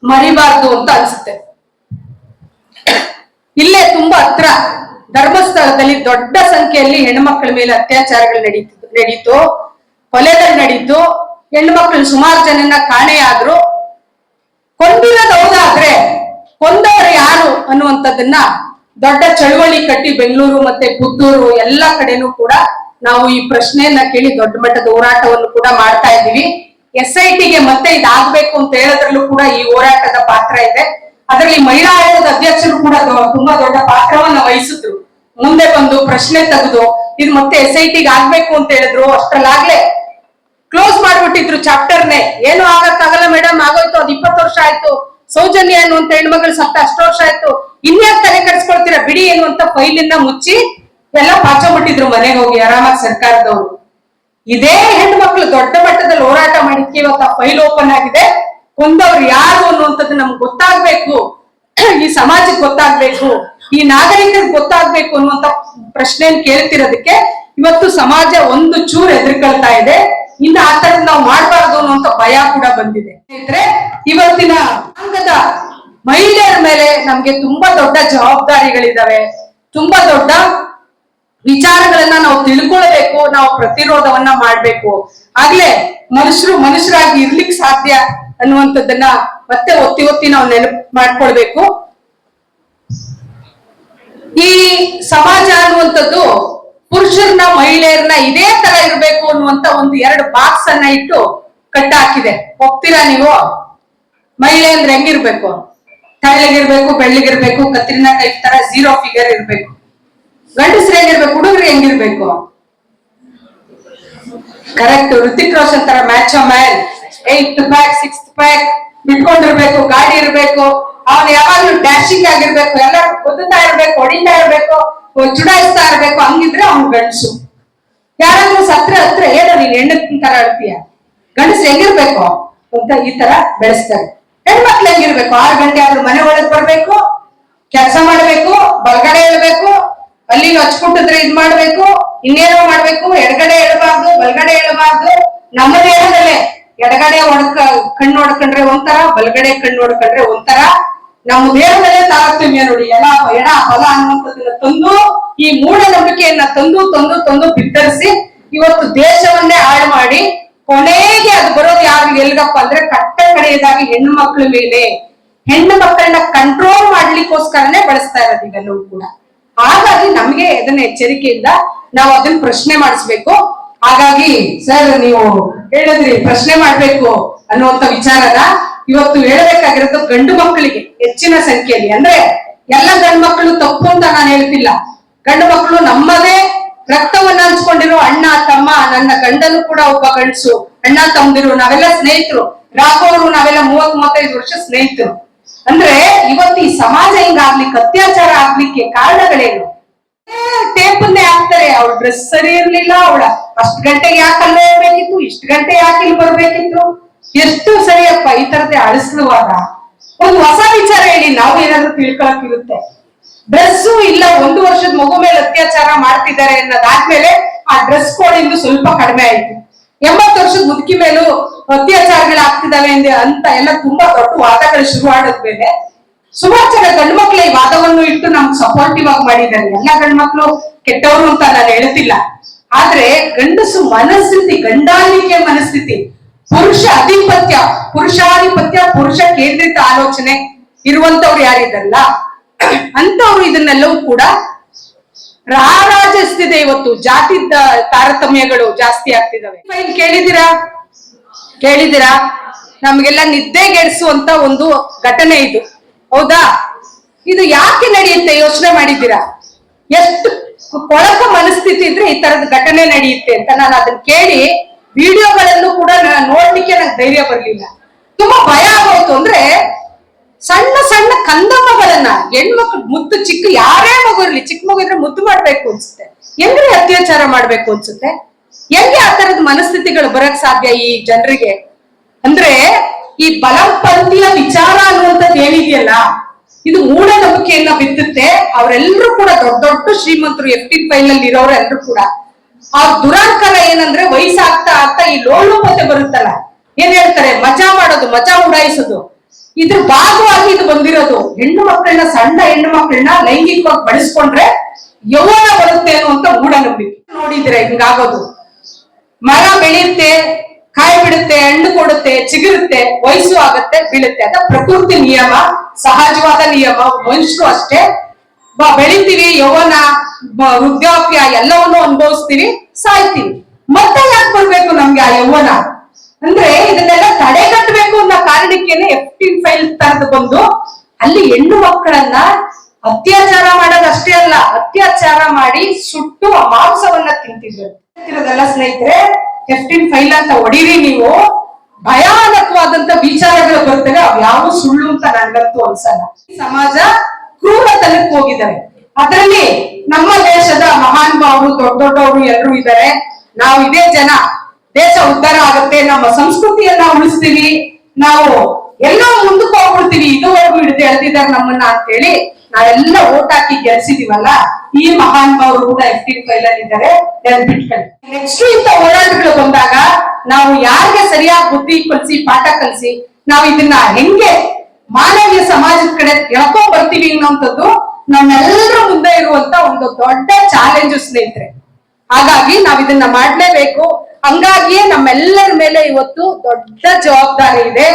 ಮರಿಬಾರ್ದು ಅಂತ ಅನ್ಸುತ್ತೆ. ಇಲ್ಲೇ ತುಂಬಾ ಹತ್ರ ಧರ್ಮಸ್ಥಳದಲ್ಲಿ ದೊಡ್ಡ ಸಂಖ್ಯೆಯಲ್ಲಿ ಹೆಣ್ಮಕ್ಳ ಮೇಲೆ ಅತ್ಯಾಚಾರಗಳು ನಡೀತು, ಕೊಲೆಗಳು ನಡೀತು, ಹೆಣ್ಮಕ್ಳು ಸುಮಾರು ಜನನ್ನ ಕಾಣೆಯಾದ್ರು. ಕೊಂದಿರೋದು ಹೌದಾದ್ರೆ ಕೊಂದವರು ಯಾರು ಅನ್ನುವಂಥದ್ದನ್ನ ದೊಡ್ಡ ಚಳವಳಿ ಕಟ್ಟಿ ಬೆಂಗಳೂರು ಮತ್ತೆ ಪುತ್ತೂರು ಎಲ್ಲಾ ಕಡೆನೂ ಕೂಡ ನಾವು ಈ ಪ್ರಶ್ನೆಯನ್ನ ಕೇಳಿ ದೊಡ್ಡ ಮಟ್ಟದ ಹೋರಾಟವನ್ನು ಕೂಡ ಮಾಡ್ತಾ ಇದ್ದೀವಿ. SITಗೆ ಮತ್ತೆ ಇದಾಗ್ಬೇಕು ಅಂತ ಹೇಳೋದ್ರಲ್ಲೂ ಕೂಡ ಈ ಹೋರಾಟದ ಪಾತ್ರ ಇದೆ. ಅದರಲ್ಲಿ ಮಹಿಳಾ ಆಯೋಗದ ಅಧ್ಯಕ್ಷರು ಕೂಡ ತುಂಬಾ ದೊಡ್ಡ ಪಾತ್ರವನ್ನ ವಹಿಸಿದ್ರು. ಮುಂದೆ ಬಂದು ಪ್ರಶ್ನೆ ತೆಗೆದು ಇದು ಮತ್ತೆ SITಗೆ ಆಗ್ಬೇಕು ಅಂತ ಹೇಳಿದ್ರು. ಅಷ್ಟ್ರಲ್ಲಾಗ್ಲೇ ಕ್ಲೋಸ್ ಮಾಡ್ಬಿಟ್ಟಿದ್ರು ಚಾಪ್ಟರ್ನೇ. ಏನು ಆಗಕ್ಕಾಗಲ್ಲ ಮೇಡಮ್, ಆಗೋಯ್ತು, ಅದು 20 ವರ್ಷ ಆಯ್ತು. ಸೌಜನ್ಯ ಅನ್ನುವಂತ ಹೆಣ್ಮಗಳು ಸತ್ತ 10 ವರ್ಷ ಆಯ್ತು, ಇನ್ಯಾಕ್ ತಲೆ ಕರ್ಸ್ಕೊಳ್ತೀರಾ ಬಿಡಿ ಎನ್ನುವಂತ ಫೈಲಿಂದ ಮುಚ್ಚಿ ಎಲ್ಲ ಪಾಚೋಬಿಟ್ಟಿದ್ರು ಮನೆಗೆ ಹೋಗಿ ಆರಾಮಾಗಿ ಸರ್ಕಾರದವರು. ಇದೇ ಹೆಣ್ಣು ಮಕ್ಕಳು ದೊಡ್ಡ ಮಟ್ಟದಲ್ಲಿ ಹೋರಾಟ ಮಾಡಿದ್ಕೆ ಇವತ್ತು ಆ ಫೈಲ್ ಓಪನ್ ಆಗಿದೆ. ಕೊಂದವ್ರು ಯಾರು ಅನ್ನುವಂಥದ್ದು ನಮ್ಗೆ ಗೊತ್ತಾಗ್ಬೇಕು, ಈ ಸಮಾಜಕ್ಕೆ ಗೊತ್ತಾಗ್ಬೇಕು, ಈ ನಾಗರಿಕರಿಗೆ ಗೊತ್ತಾಗ್ಬೇಕು ಅನ್ನುವಂತ ಪ್ರಶ್ನೆಯನ್ನು ಕೇಳ್ತಿರೋದಕ್ಕೆ ಇವತ್ತು ಸಮಾಜ ಒಂದು ಚೂರು ಹೆದರ್ಕೊಳ್ತಾ ಇದೆ. ಇನ್ನು ಆ ತರದ ನಾವು ಮಾಡ್ಬಾರ್ದು ಅನ್ನುವಂತ ಭಯ ಕೂಡ ಬಂದಿದೆ. ಸ್ನೇಹಿತರೆ, ಇವತ್ತಿನ ಅಂಗದ ಮಹಿಳೆಯರ ಮೇಲೆ ನಮ್ಗೆ ತುಂಬಾ ದೊಡ್ಡ ಜವಾಬ್ದಾರಿಗಳಿದಾವೆ, ತುಂಬಾ ದೊಡ್ಡ ವಿಚಾರಗಳನ್ನ ನಾವು ತಿಳ್ಕೊಳ್ಬೇಕು, ನಾವು ಪ್ರತಿರೋಧವನ್ನ ಮಾಡ್ಬೇಕು. ಆಗ್ಲೇ ಮನುಷ್ಯರಾಗಿ ಇರ್ಲಿಕ್ಕೆ ಸಾಧ್ಯ ಅನ್ನುವಂಥದ್ದನ್ನ ಮತ್ತೆ ಒತ್ತಿ ಒತ್ತಿ ನಾವು ನೆನಪು ಮಾಡ್ಕೊಳ್ಬೇಕು. ಈ ಸಮಾಜ ಅನ್ನುವಂಥದ್ದು ಪುರುಷರನ್ನ ಮಹಿಳೆಯರನ್ನ ಇದೇ ತರ ಇರ್ಬೇಕು ಅನ್ನುವಂತ ಒಂದು 2 ಬಾಕ್ಸ್ ಅನ್ನ ಇಟ್ಟು ಕಟ್ಟಾಕಿದೆ. ಒಪ್ತೀರಾ ನೀವು? ಮಹಿಳೆ ಅಂದ್ರೆ ಹೆಂಗಿರ್ಬೇಕು? ತೆಳ್ಳಗಿರ್ಬೇಕು, ಬೆಳ್ಳಿಗಿರ್ಬೇಕು, ಕತ್ರಿನಾ ಕೈಫ್ ತರ 0 ಫಿಗರ್ ಇರ್ಬೇಕು. ಗಂಡಸ್ರು ಹೆಂಗಿರ್ಬೇಕು? ಹುಡುಗರು ಹೆಂಗಿರ್ಬೇಕು? ಕರೆಕ್ಟ್, ಋತಿಕ್ ರೋಷನ್ ತರ match man, 8th pack 6th pack ಬಿಟ್ಕೊಂಡಿರ್ಬೇಕು, ಗಾಡಿ ಇರ್ಬೇಕು, ಅವನು ಯಾವಾಗ್ಲೂ ಡ್ಯಾಶಿಂಗ್ ಆಗಿರ್ಬೇಕು, ಎಲ್ಲ ಗೊತ್ತಾ ಇರ್ಬೇಕು, ಹೊಡಿತಾ ಇರ್ಬೇಕು, ಚುಡಾಯಿಸ್ತಾ ಇರ್ಬೇಕು. ಹಂಗಿದ್ರೆ ಅವ್ನು ಗಂಡಸು. ಯಾರಾದ್ರೂ ಸತ್ರ ಹತ್ರ ಏನೋ ನೀನ್ ಹೆಣ್ಣು ತರ ಆಡ್ತೀಯ, ಗಂಡಸ್ರು ಹೆಂಗಿರ್ಬೇಕು ಅಂತ ಈ ತರ ಬೆಳೆಸ್ತಾರೆ. ಹೆಣ್ಮಕ್ಳು ಹೆಂಗಿರ್ಬೇಕು? 6 ಗಂಟೆ ಆದ್ರೂ ಮನೆ ಒಳಗ್ ಬರ್ಬೇಕು, ಕೆಲಸ ಮಾಡ್ಬೇಕು, ಬಲಗಡೆ ಇಳ್ಬೇಕು, ಅಲ್ಲಿ ಹಚ್ಕೊಟ್ಟಿದ್ರೆ ಇದ್ ಮಾಡ್ಬೇಕು, ಇನ್ನೇನೋ ಮಾಡ್ಬೇಕು, ಎಡಗಡೆ ಎಳಬಾರ್ದು, ಬಲಗಡೆ ಎಳಬಾರ್ದು. ನಮ್ಮ ದೇಹದಲ್ಲೇ ಎಡಗಡೆ ಕಣ್ಣು ಹೊಡ್ಕೊಂಡ್ರೆ ಒಂಥರ, ಬಲಗಡೆ ಕಣ್ಣು ಹೊಡ್ಕೊಂಡ್ರೆ ಒಂಥರ. ನಮ್ಮ ದೇಹದಲ್ಲೇ ತಾರತಮ್ಯ ನೋಡಿ. ಎಡ ಬಲ ಅನ್ನುವಂಥದ್ದನ್ನ ತಂದು ಈ ಮೂಢನಂಬಿಕೆಯನ್ನ ತಂದು ಬಿತ್ತರಿಸಿ ಇವತ್ತು ದೇಶವನ್ನೇ ಹಾಳು ಮಾಡಿ ಕೊನೆಗೆ ಅದು ಬರೋದು ಯಾರು ಎಲ್ಗಪ್ಪ ಅಂದ್ರೆ ಕಟ್ಟ ಕಡೆಯದಾಗಿ ಹೆಣ್ಣು ಮಕ್ಕಳ ಮೇಲೆ, ಹೆಣ್ಣು ಮಕ್ಕಳನ್ನ ಕಂಟ್ರೋಲ್ ಮಾಡ್ಲಿಕ್ಕೋಸ್ಕರನೇ ಬಳಸ್ತಾ ಇರೋದು ಇವೆಲ್ಲವೂ ಕೂಡ. ಹಾಗಾಗಿ ನಮ್ಗೆ ಅದನ್ನ ಎಚ್ಚರಿಕೆಯಿಂದ ನಾವು ಅದನ್ನ ಪ್ರಶ್ನೆ ಮಾಡಿಸ್ಬೇಕು. ಹಾಗಾಗಿ ಸರ್ ನೀವು ಹೇಳಿದ್ರಿ ಪ್ರಶ್ನೆ ಮಾಡ್ಬೇಕು ಅನ್ನುವಂತ ವಿಚಾರದ ಇವತ್ತು ಹೇಳಬೇಕಾಗಿರೋದು ಗಂಡು ಮಕ್ಕಳಿಗೆ ಹೆಚ್ಚಿನ ಸಂಖ್ಯೆಯಲ್ಲಿ. ಅಂದ್ರೆ ಎಲ್ಲ ಗಂಡು ಮಕ್ಕಳು ತಪ್ಪು ಅಂತ ನಾನು ಹೇಳ್ತಿಲ್ಲ. ಗಂಡು ಮಕ್ಕಳು ನಮ್ಮದೇ ರಕ್ತವನ್ನ ಹಂಚ್ಕೊಂಡಿರೋ ಅಣ್ಣ ತಮ್ಮ, ನನ್ನ ಗಂಡನು ಕೂಡ ಒಬ್ಬ ಗಂಡಸು, ಅಣ್ಣ ತಮ್ಮದಿರು, ನಾವೆಲ್ಲ ಸ್ನೇಹಿತರು. ರಾಘವರು ನಾವೆಲ್ಲ 30-35 ವರ್ಷ ಸ್ನೇಹಿತರು. ಅಂದ್ರೆ ಇವತ್ತು ಈ ಸಮಾಜ ಹಿಂಗಾಗ್ಲಿಕ್ಕೆ, ಅತ್ಯಾಚಾರ ಆಗ್ಲಿಕ್ಕೆ ಕಾರಣಗಳೇನು? ಟೇಪನ್ನೇ ಹಾಕ್ತಾರೆ. ಅವಳ ಡ್ರೆಸ್ ಸರಿ ಇರ್ಲಿಲ್ಲ, ಅವಳ ಅಷ್ಟ್ ಗಂಟೆಗೆ ಯಾಕೆ ಅಲ್ಲೇ ಇರ್ಬೇಕಿತ್ತು, ಇಷ್ಟು ಗಂಟೆ ಯಾಕೆ ಇಲ್ಲಿ ಬರ್ಬೇಕಿತ್ತು, ಎಷ್ಟು ಸರಿಯಪ್ಪ. ಈ ತರದೇ ಅಳಿಸ್ಲುವಾಗ ಒಂದು ಹೊಸ ವಿಚಾರ ಹೇಳಿ, ನಾವು ಏನಾದ್ರೂ ತಿಳ್ಕೊಳಕ್ಕಿರುತ್ತೆ. ಡ್ರೆಸ್ಸು ಇಲ್ಲ, 1 ವರ್ಷದ ಮಗು ಮೇಲೆ ಅತ್ಯಾಚಾರ ಮಾಡ್ತಿದ್ದಾರೆ ಅನ್ನೋದಾದ್ಮೇಲೆ ಆ ಡ್ರೆಸ್ ಕೋಡ್ ಇಂದು ಸ್ವಲ್ಪ ಕಡಿಮೆ ಆಯ್ತು. 80 ವರ್ಷದ ಮುದುಕಿ ಮೇಲೂ ಅತ್ಯಾಚಾರಗಳು ಆಗ್ತಿದಾವೆ ಅಂತ ಎಲ್ಲ ತುಂಬಾ ದೊಡ್ಡ ವಾದಗಳು ಶುರು ಆಡದ್ಮೇಲೆ ಸುಮಾರು ಜನ ಗಂಡು ಮಕ್ಳು ಈ ವಾದವನ್ನು ಇಟ್ಟು ನಮ್ಗೆ ಸಪೋರ್ಟಿವ್ ಆಗಿ ಮಾಡಿದ್ದಾರೆ. ಎಲ್ಲ ಗಂಡು ಮಕ್ಳು ಕೆಟ್ಟವರು ಅಂತ ನಾನು ಹೇಳ್ತಿಲ್ಲ. ಆದ್ರೆ ಗಂಡಸು ಮನಸ್ಥಿತಿ, ಗಂಡಾಳಿಕೆ ಮನಸ್ಥಿತಿ, ಪುರುಷಾಧಿಪತ್ಯ, ಪುರುಷ ಕೇಂದ್ರಿತ ಆಲೋಚನೆ ಇರುವಂತವ್ರು ಯಾರಿದ್ದಾರಲ್ಲ ಅಂತವ್ರು ಇದನ್ನೆಲ್ಲವೂ ಕೂಡ ರಾರಾಜಿಸ್ತಿದೆ. ಇವತ್ತು ಜಾತಿ ತಾರತಮ್ಯಗಳು ಜಾಸ್ತಿ ಆಗ್ತಿದಾವೆ. ಕೇಳಿದಿರಾ ನಮ್ಗೆಲ್ಲ ನಿದ್ದೆಗೆಡಿಸುವಂತ ಒಂದು ಘಟನೆ ಇದು, ಹೌದಾ? ಇದು ಯಾಕೆ ನಡೆಯುತ್ತೆ ಯೋಚನೆ ಮಾಡಿದ್ದೀರಾ? ಎಷ್ಟು ಕೊಳಕ ಮನಸ್ಥಿತಿ ಇದ್ರೆ ಈ ತರದ ಘಟನೆ ನಡೆಯುತ್ತೆ ಅಂತ ನಾನು ಅದನ್ನ ಕೇಳಿ ವಿಡಿಯೋಗಳಲ್ಲೂ ಕೂಡ ನೋಡ್ಲಿಕ್ಕೆ ನಂಗೆ ಧೈರ್ಯ ಬರ್ಲಿಲ್ಲ. ತುಂಬಾ ಭಯ ಆಗೋಯ್ತು. ಅಂದ್ರೆ ಸಣ್ಣ ಸಣ್ಣ ಕಂದಮ್ಮಗಳನ್ನ, ಹೆಣ್ಮಕ್ಳು ಮುದ್ದು, ಚಿಕ್ಕ ಯಾರೇ ಮಗು ಇರ್ಲಿ, ಚಿಕ್ಕ ಮಗು ಇದ್ರೆ ಮುದ್ದು ಮಾಡ್ಬೇಕು ಅನ್ಸುತ್ತೆ, ಹೆಂಗ್ರಿ ಅತ್ಯಾಚಾರ ಮಾಡ್ಬೇಕು ಅನ್ಸುತ್ತೆ? ಹೆಂಗೆ ಆ ತರದ ಮನಸ್ಥಿತಿಗಳು ಬರಕ್ ಸಾಧ್ಯ ಈ ಜನರಿಗೆ? ಅಂದ್ರೆ ಈ ಬಲಪಂಥೀಯ ವಿಚಾರ ಅನ್ನುವಂಥದ್ದು ಏನಿದೆಯಲ್ಲ, ಇದು ಮೂಢನಂಬಿಕೆಯನ್ನ ಬಿತ್ತುತ್ತೆ. ಅವರೆಲ್ಲರೂ ಕೂಡ ದೊಡ್ಡ ದೊಡ್ಡ ಶ್ರೀಮಂತರು, F15 ಅಲ್ಲಿ ಇರೋರೆಲ್ಲರೂ ಕೂಡ ಆ ದುರಾಂಕಾರ ಏನಂದ್ರೆ ವಯಸ್ಸಾಗ್ತಾ ಆಗ್ತಾ ಈ ಲೋಲುಪತೆ ಬರುತ್ತಲ್ಲ, ಏನ್ ಹೇಳ್ತಾರೆ, ಮಜಾ ಮಾಡೋದು, ಮಜಾ ಉಡಾಯಿಸೋದು, ಇದ್ರ ಭಾಗವಾಗಿ ಇದು ಬಂದಿರೋದು. ಹೆಣ್ಣು ಮಕ್ಕಳನ್ನ, ಸಣ್ಣ ಹೆಣ್ಣು ಮಕ್ಕಳನ್ನ ಲೈಂಗಿಕವಾಗಿ ಬಳಸ್ಕೊಂಡ್ರೆ ಯೌವನ ಬರುತ್ತೆ ಅನ್ನುವಂತ ಮೂಢನಂಬಿಕೆ. ನೋಡಿದ್ರೆ ಹಿಂಗಾಗೋದು. ಮರ ಬೆಳೆಯುತ್ತೆ, ಕಾಯಿ ಬಿಡುತ್ತೆ, ಹಣ್ಣು ಕೊಡುತ್ತೆ, ಚಿಗುರುತ್ತೆ, ವಯಸ್ಸು ಆಗುತ್ತೆ, ಬೀಳುತ್ತೆ. ಅದ ಪ್ರಕೃತಿ ನಿಯಮ, ಸಹಜವಾದ ನಿಯಮ. ಮನುಷ್ಯರು ಅಷ್ಟೇ, ಬೆಳಿತೀವಿ, ಯೌವನ, ವೃದ್ಧಾಪ್ಯ ಎಲ್ಲವನ್ನೂ ಅನುಭವಿಸ್ತೀವಿ, ಸಾಯ್ತೀವಿ. ಮತ್ತೆ ಯಾಕೆ ಬರ್ಬೇಕು ನಮ್ಗೆ ಆ ಯೌವನ? ಅಂದ್ರೆ ಇದನ್ನೆಲ್ಲ ತಡೆಗಟ್ಟಬೇಕು ಅನ್ನೋ ಕಾರಣಕ್ಕೇನೆ F15 ತರದ್ ಬಂದು ಅಲ್ಲಿ ಹೆಣ್ಣು ಮಕ್ಕಳನ್ನ ಅತ್ಯಾಚಾರ ಮಾಡೋದಷ್ಟೇ ಅಲ್ಲ, ಅತ್ಯಾಚಾರ ಮಾಡಿ ಸುಟ್ಟು ಆ ಮಾಂಸವನ್ನ ತಿಂತಿದ್ರಲ್ಲ ಸ್ನೇಹಿತರೆ. F15 ಅಂತ ಹೊಡೀರಿ ನೀವು, ಭಯಾನಕವಾದಂತ ವಿಚಾರಗಳು ಬರ್ತವೆ. ಅವ್ ಯಾವ ಸುಳ್ಳು ಅಂತ ನನ್ಗಂತೂ ಅನ್ಸಲ್ಲ. ಸಮಾಜ ಕ್ರೂರತನಕ್ಕೆ ಹೋಗಿದ್ದಾರೆ. ಅದರಲ್ಲಿ ನಮ್ಮ ದೇಶದ ಮಹಾನ್ ಭಾವರು, ದೊಡ್ಡ ದೊಡ್ಡವರು ಎಲ್ಲರೂ ಇದ್ದಾರೆ. ನಾವು ಇದೇ ಜನ, ದೇಶ ಉದ್ಧಾರ ಆಗುತ್ತೆ, ನಮ್ಮ ಸಂಸ್ಕೃತಿಯನ್ನ ಉಳಿಸ್ತೀವಿ, ನಾವು ಎಲ್ಲೋ ಮುಂದಕ್ಕೆ ಹೋಗ್ಬಿಡ್ತೀವಿ, ಇದುವರೆಗೂ ಹಿಡಿದು ಎಳ್ತಿದ್ದಾರೆ ನಮ್ಮನ್ನ ಅಂತ ಹೇಳಿ ನಾವೆಲ್ಲ ಓಟ್ ಹಾಕಿ ಗೆಲ್ಸಿದೀವಲ್ಲ, ಈ ಮಹಾನ್ ಭಾವರು ಕೂಡ F15 ಅಲ್ಲಿ ಇದ್ದಾರೆ, ನೆನ್ಪಿಟ್ಕೊಳ್ಳಿ. ನೆಕ್ಸ್ಟ್ ಇಂಥ ಹೋರಾಟಗಳು ಬಂದಾಗ ನಾವು ಯಾರಿಗೆ ಸರಿಯಾಗಿ ಬುದ್ಧಿ ಕಲಿಸಿ, ಪಾಠ ಕಲಿಸಿ, ನಾವು ಇದನ್ನ ಹೆಂಗೆ ಮಾನವೀಯ ಸಮಾಜದ ಕಡೆ ಎಳ್ಕೊಂಡ್ ಬರ್ತೀವಿ ಅನ್ನೋಂಥದ್ದು ನಮ್ಮೆಲ್ಲರ ಮುಂದೆ ಇರುವಂತ ಒಂದು ದೊಡ್ಡ ಚಾಲೆಂಜ್ ಸ್ನೇಹಿತರೆ. ಹಾಗಾಗಿ ನಾವ್ ಇದನ್ನ ಮಾಡ್ಲೇಬೇಕು. ಹಂಗಾಗಿಯೇ ನಮ್ಮೆಲ್ಲರ ಮೇಲೆ ಇವತ್ತು ದೊಡ್ಡ ಜವಾಬ್ದಾರಿ ಇದೆ.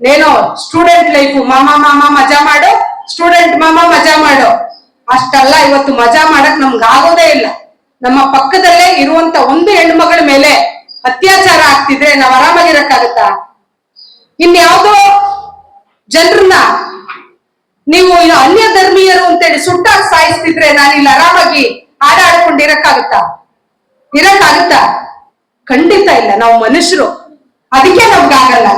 ನೇನೋ ಸ್ಟೂಡೆಂಟ್ ಲೈಫ್, ಮಾಮ ಮಜಾ ಮಾಡು, ಸ್ಟೂಡೆಂಟ್ ಮಜಾ ಮಾಡು, ಅಷ್ಟಲ್ಲ. ಇವತ್ತು ಮಜಾ ಮಾಡಕ್ ನಮ್ಗೆ ಆಗೋದೇ ಇಲ್ಲ. ನಮ್ಮ ಪಕ್ಕದಲ್ಲೇ ಇರುವಂತ ಒಂದು ಹೆಣ್ಣು ಮಗಳ ಮೇಲೆ ಅತ್ಯಾಚಾರ ಆಗ್ತಿದ್ರೆ ನಾವ್ ಆರಾಮಾಗಿರಕ್ಕಾಗತ್ತಾ? ಇನ್ಯಾವುದೋ ಜನರನ್ನ ನೀವು ಅನ್ಯ ಧರ್ಮೀಯರು ಅಂತೇಳಿ ಸುಟ್ಟಾಗಿ ಸಾಯಿಸ್ತಿದ್ರೆ ನಾನು ಇಲ್ಲಿ ಆರಾಮಾಗಿ ಇರಕ್ಕಾಗುತ್ತಾ? ಖಂಡಿತ ಇಲ್ಲ. ನಾವು ಮನುಷ್ಯರು, ಅದಕ್ಕೆ ನಮ್ಗಾಗಲ್ಲ.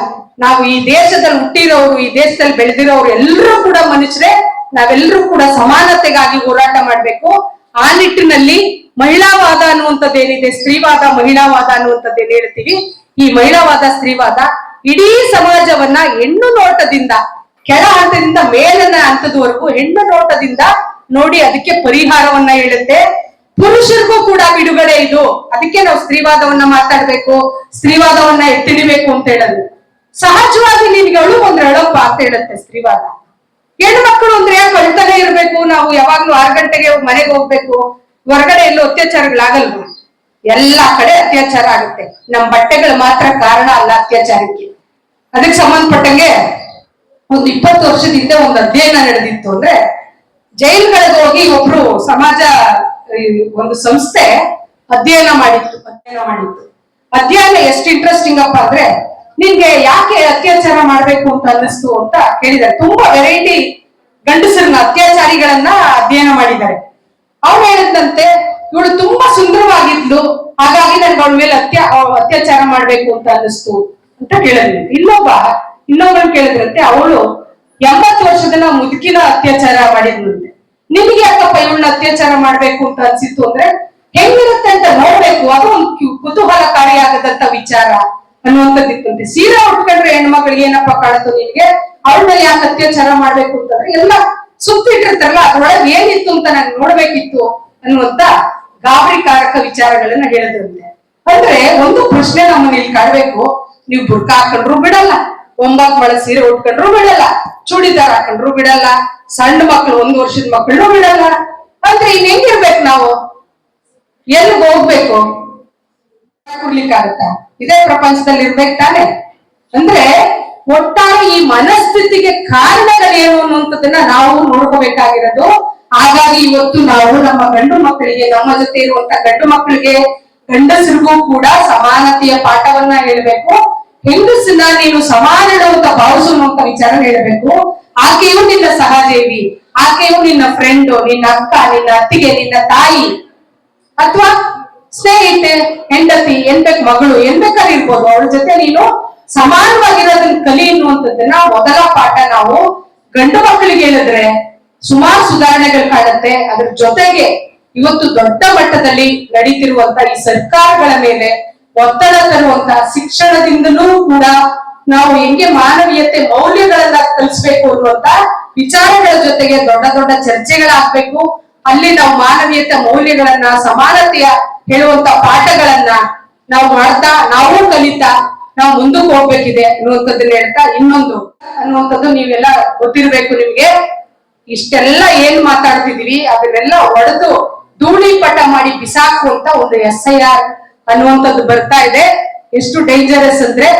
ನಾವು ಈ ದೇಶದಲ್ಲಿ ಹುಟ್ಟಿರೋರು, ಈ ದೇಶದಲ್ಲಿ ಬೆಳೆದಿರೋರು ಎಲ್ಲರೂ ಕೂಡ ಮನುಷ್ಯರೇ. ನಾವೆಲ್ಲರೂ ಕೂಡ ಸಮಾನತೆಗಾಗಿ ಹೋರಾಟ ಮಾಡ್ಬೇಕು. ಆ ನಿಟ್ಟಿನಲ್ಲಿ ಮಹಿಳಾವಾದ ಅನ್ನುವಂಥದ್ದು ಏನಿದೆ, ಸ್ತ್ರೀವಾದ, ಮಹಿಳಾವಾದ ಅನ್ನುವಂಥದ್ದು ಏನ್ ಹೇಳ್ತೀವಿ, ಈ ಮಹಿಳಾವಾದ, ಸ್ತ್ರೀವಾದ ಇಡೀ ಸಮಾಜವನ್ನ ಹೆಣ್ಣು ನೋಟದಿಂದ, ಕೆಳ ಹಂತದಿಂದ ಮೇಲಿನ ಹಂತದವರೆಗೂ ಹೆಣ್ಣು ನೋಟದಿಂದ ನೋಡಿ ಅದಕ್ಕೆ ಪರಿಹಾರವನ್ನ ಹೇಳುತ್ತೆ. ಪುರುಷರಿಗೂ ಕೂಡ ಬಿಡುಗಡೆ ಇದು. ಅದಕ್ಕೆ ನಾವು ಸ್ತ್ರೀವಾದವನ್ನ ಮಾತಾಡ್ಬೇಕು, ಸ್ತ್ರೀವಾದವನ್ನ ಎತ್ತಿಡಿಬೇಕು ಅಂತ ಹೇಳೋದು. ಸಹಜವಾಗಿ ನಿನ್ಗೆ ಅಳು ಅಂದ್ರೆ ಅಳಪ್ಪ ಅಂತ ಹೇಳುತ್ತೆ ಸ್ತ್ರೀವಾದ. ಹೆಣ್ಣು ಮಕ್ಕಳು ಅಂದ್ರೆ ಕಳ್ತಾನೆ ಇರ್ಬೇಕು, ನಾವು ಯಾವಾಗ್ಲೂ 6 ಗಂಟೆಗೆ ಮನೆಗೆ ಹೋಗ್ಬೇಕು, ಹೊರಗಡೆ ಎಲ್ಲೂ ಅತ್ಯಾಚಾರಗಳಾಗಲ್ವ? ಎಲ್ಲಾ ಕಡೆ ಅತ್ಯಾಚಾರ ಆಗುತ್ತೆ. ನಮ್ ಬಟ್ಟೆಗಳು ಮಾತ್ರ ಕಾರಣ ಅಲ್ಲ ಅತ್ಯಾಚಾರಕ್ಕೆ. ಅದಕ್ಕೆ ಸಂಬಂಧಪಟ್ಟಂಗೆ ಒಂದು 20 ವರ್ಷದ ಹಿಂದೆ ಒಂದು ಅಧ್ಯಯನ ನಡೆದಿತ್ತು. ಅಂದ್ರೆ ಜೈಲ್ಗಳಿಗೆ ಹೋಗಿ ಒಬ್ರು ಸಮಾಜ ಒಂದು ಸಂಸ್ಥೆ ಅಧ್ಯಯನ ಮಾಡಿತ್ತು. ಅಧ್ಯಯನ ಎಷ್ಟು ಇಂಟ್ರೆಸ್ಟಿಂಗ್ ಅಪ್ಪ ಅಂದ್ರೆ, ನಿನ್ಗೆ ಯಾಕೆ ಅತ್ಯಾಚಾರ ಮಾಡ್ಬೇಕು ಅಂತ ಅನ್ನಿಸ್ತು ಅಂತ ಕೇಳಿದ್ದಾರೆ. ತುಂಬಾ ವೆರೈಟಿ ಗಂಡಸರನ್ನ, ಅತ್ಯಾಚಾರಿಗಳನ್ನ ಅಧ್ಯಯನ ಮಾಡಿದ್ದಾರೆ. ಅವ್ರು ಹೇಳಿದಂತೆ, ಇವಳು ತುಂಬಾ ಸುಂದರವಾಗಿದ್ಲು, ಹಾಗಾಗಿ ನನ್ಗೆ ಅವಳ ಮೇಲೆ ಅತ್ಯಾಚಾರ ಮಾಡ್ಬೇಕು ಅಂತ ಅನ್ನಿಸ್ತು ಅಂತ ಕೇಳಿದ್ವಿ. ಇನ್ನೊಬ್ಬರು ಕೇಳಿದ್ರಂತೆ, ಅವಳು 80 ವರ್ಷದ ಮುದುಕಿನ ಅತ್ಯಾಚಾರ ಮಾಡಿದ್ಲಂತೆ. ನಿಮ್ಗೆ ಯಾಕಪ್ಪ ಇವಳನ್ನ ಅತ್ಯಾಚಾರ ಮಾಡ್ಬೇಕು ಅಂತ ಅನ್ಸಿತ್ತು ಅಂದ್ರೆ, ಹೆಂಗಿರುತ್ತೆ ಅಂತ ನೋಡ್ಬೇಕು, ಅದು ಒಂದು ಕುತೂಹಲಕಾರಿಯಾಗದಂತ ವಿಚಾರ ಅನ್ನುವಂಥದ್ದಿತ್ತಂತೆ. ಸೀರೆ ಉಟ್ಕೊಂಡ್ರೆ ಹೆಣ್ಮಕ್ಳಿಗೆ ಏನಪ್ಪ ಕಾಣುತ್ತೋ ನಿನ್ಗೆ, ಅವಳ ಮೇಲೆ ಯಾಕೆ ಅತ್ಯಾಚಾರ ಮಾಡ್ಬೇಕು ಅಂತಂದ್ರೆ ಎಲ್ಲ ಸುತ್ತಿಟ್ಟಿರ್ತಾರಲ್ಲ, ಅದ್ರೊಳಗೆ ಏನಿತ್ತು ಅಂತ ನಂಗೆ ನೋಡ್ಬೇಕಿತ್ತು ಅನ್ನುವಂತ ಗಾಬರಿಕಾರಕ ವಿಚಾರಗಳನ್ನ ಹೇಳಿದ್ರಂತೆ. ಅಂದ್ರೆ ಒಂದು ಪ್ರಶ್ನೆ ನಮ್ಮನ್ನ ಇಲ್ಲಿ ಕಾಡ್ಬೇಕು, ನೀವು ಬುರ್ಕಾ ಹಾಕೊಂಡ್ರು ಬಿಡಲ್ಲ, 9 ಮೊಳ ಸೀರೆ ಉಟ್ಕೊಂಡ್ರು ಬಿಡಲ್ಲ, ಚೂಡಿದಾರ್ ಹಾಕೊಂಡ್ರು ಬಿಡಲ್ಲ, ಸಣ್ಣ ಮಕ್ಳು 1 ವರ್ಷದ ಮಕ್ಕಳು ಬಿಡಲ್ಲ ಅಂದ್ರೆ ಇನ್ ಹೆಂಗಿರ್ಬೇಕು? ನಾವು ಎಲ್ಲಿ ಹೋಗ್ಬೇಕು? ಕೊಡ್ಲಿಕ್ಕಾಗತ್ತ? ಇದೇ ಪ್ರಪಂಚದಲ್ಲಿ ಇರ್ಬೇಕು ತಾನೆ. ಅಂದ್ರೆ ಒಟ್ಟಾರೆ ಈ ಮನಸ್ಥಿತಿಗೆ ಕಾರಣಗಳೇನು ಅನ್ನುವಂಥದ್ದನ್ನ ನಾವು ನೋಡ್ಕೋಬೇಕಾಗಿರೋದು. ಹಾಗಾಗಿ ಇವತ್ತು ನಾವು ನಮ್ಮ ಗಂಡು ಮಕ್ಕಳಿಗೆ, ನಮ್ಮ ಜೊತೆ ಇರುವಂತ ಗಂಡು ಮಕ್ಕಳಿಗೆ, ಗಂಡಸರಿಗೂ ಕೂಡ ಸಮಾನತೆಯ ಪಾಠವನ್ನ ಹೇಳಬೇಕು. ಹೆಂಗಸನ್ನ ನೀನು ಸಮಾನಳು ಅಂತ ಭಾವಿಸುವಂತ ವಿಚಾರ ಹೇಳಬೇಕು. ಆಕೆಯು ನಿನ್ನ ಸಹಜೀವಿ, ಆಕೆಯು ನಿನ್ನ ಫ್ರೆಂಡು, ನಿನ್ನ ಅಕ್ಕ, ನಿನ್ನ ಅತ್ತಿಗೆ, ನಿನ್ನ ತಾಯಿ ಅಥವಾ ಸ್ನೇಹಿತೆ, ಹೆಂಡತಿ, ಮಗಳು, ಬೇಕಾದ್ರೂ ಇರ್ಬೋದು. ಅವಳ ಜೊತೆ ನೀನು ಸಮಾನವಾಗಿರೋದನ್ನ ಕಲಿ ಎನ್ನುವಂಥದ್ದನ್ನ ಮೊದಲ ಪಾಠ ನಾವು ಗಂಡು ಮಕ್ಕಳಿಗೆ ಹೇಳಿದ್ರೆ ಸುಮಾರು ಸುಧಾರಣೆಗಳು ಕಾಣುತ್ತೆ. ಅದ್ರ ಜೊತೆಗೆ ಇವತ್ತು ದೊಡ್ಡ ಮಟ್ಟದಲ್ಲಿ ನಡೀತಿರುವಂತ ಈ ಸರ್ಕಾರಗಳ ಮೇಲೆ ಒತ್ತಡ ತರುವಂತ ಶಿಕ್ಷಣದಿಂದಲೂ ಕೂಡ ನಾವು ಹೆಂಗೆ ಮಾನವೀಯತೆ ಮೌಲ್ಯಗಳನ್ನ ಕಲಿಸ್ಬೇಕು ಅನ್ನುವಂತ ವಿಚಾರಗಳ ಜೊತೆಗೆ ದೊಡ್ಡ ದೊಡ್ಡ ಚರ್ಚೆಗಳಾಗ್ಬೇಕು. ಅಲ್ಲಿ ನಾವು ಮಾನವೀಯತೆ ಮೌಲ್ಯಗಳನ್ನ, ಸಮಾನತೆಯ ಹೇಳುವಂತ ಪಾಠಗಳನ್ನ ನಾವು ಮಾಡ್ತಾ, ನಾವು ಕಲಿತಾ ನಾವು ಮುಂದಕ್ಕೆ ಹೋಗ್ಬೇಕಿದೆ ಅನ್ನುವಂಥದ್ದನ್ನ ಹೇಳ್ತಾ, ಇನ್ನೊಂದು ಅನ್ನುವಂಥದ್ದು ನೀವೆಲ್ಲ ಗೊತ್ತಿರ್ಬೇಕು. ನಿಮ್ಗೆ ಇಷ್ಟೆಲ್ಲ ಏನ್ ಮಾತಾಡ್ತಿದೀವಿ ಅದನ್ನೆಲ್ಲ ಒಡೆದು ಧೂಳಿ ಪಟ ಮಾಡಿ ಬಿಸಾಕುವಂತ ಒಂದು SIR ಅನ್ನುವಂಥದ್ದು ಬರ್ತಾ ಇದೆ. ಎಷ್ಟು ಡೇಂಜರಸ್ ಅಂದ್ರೆ,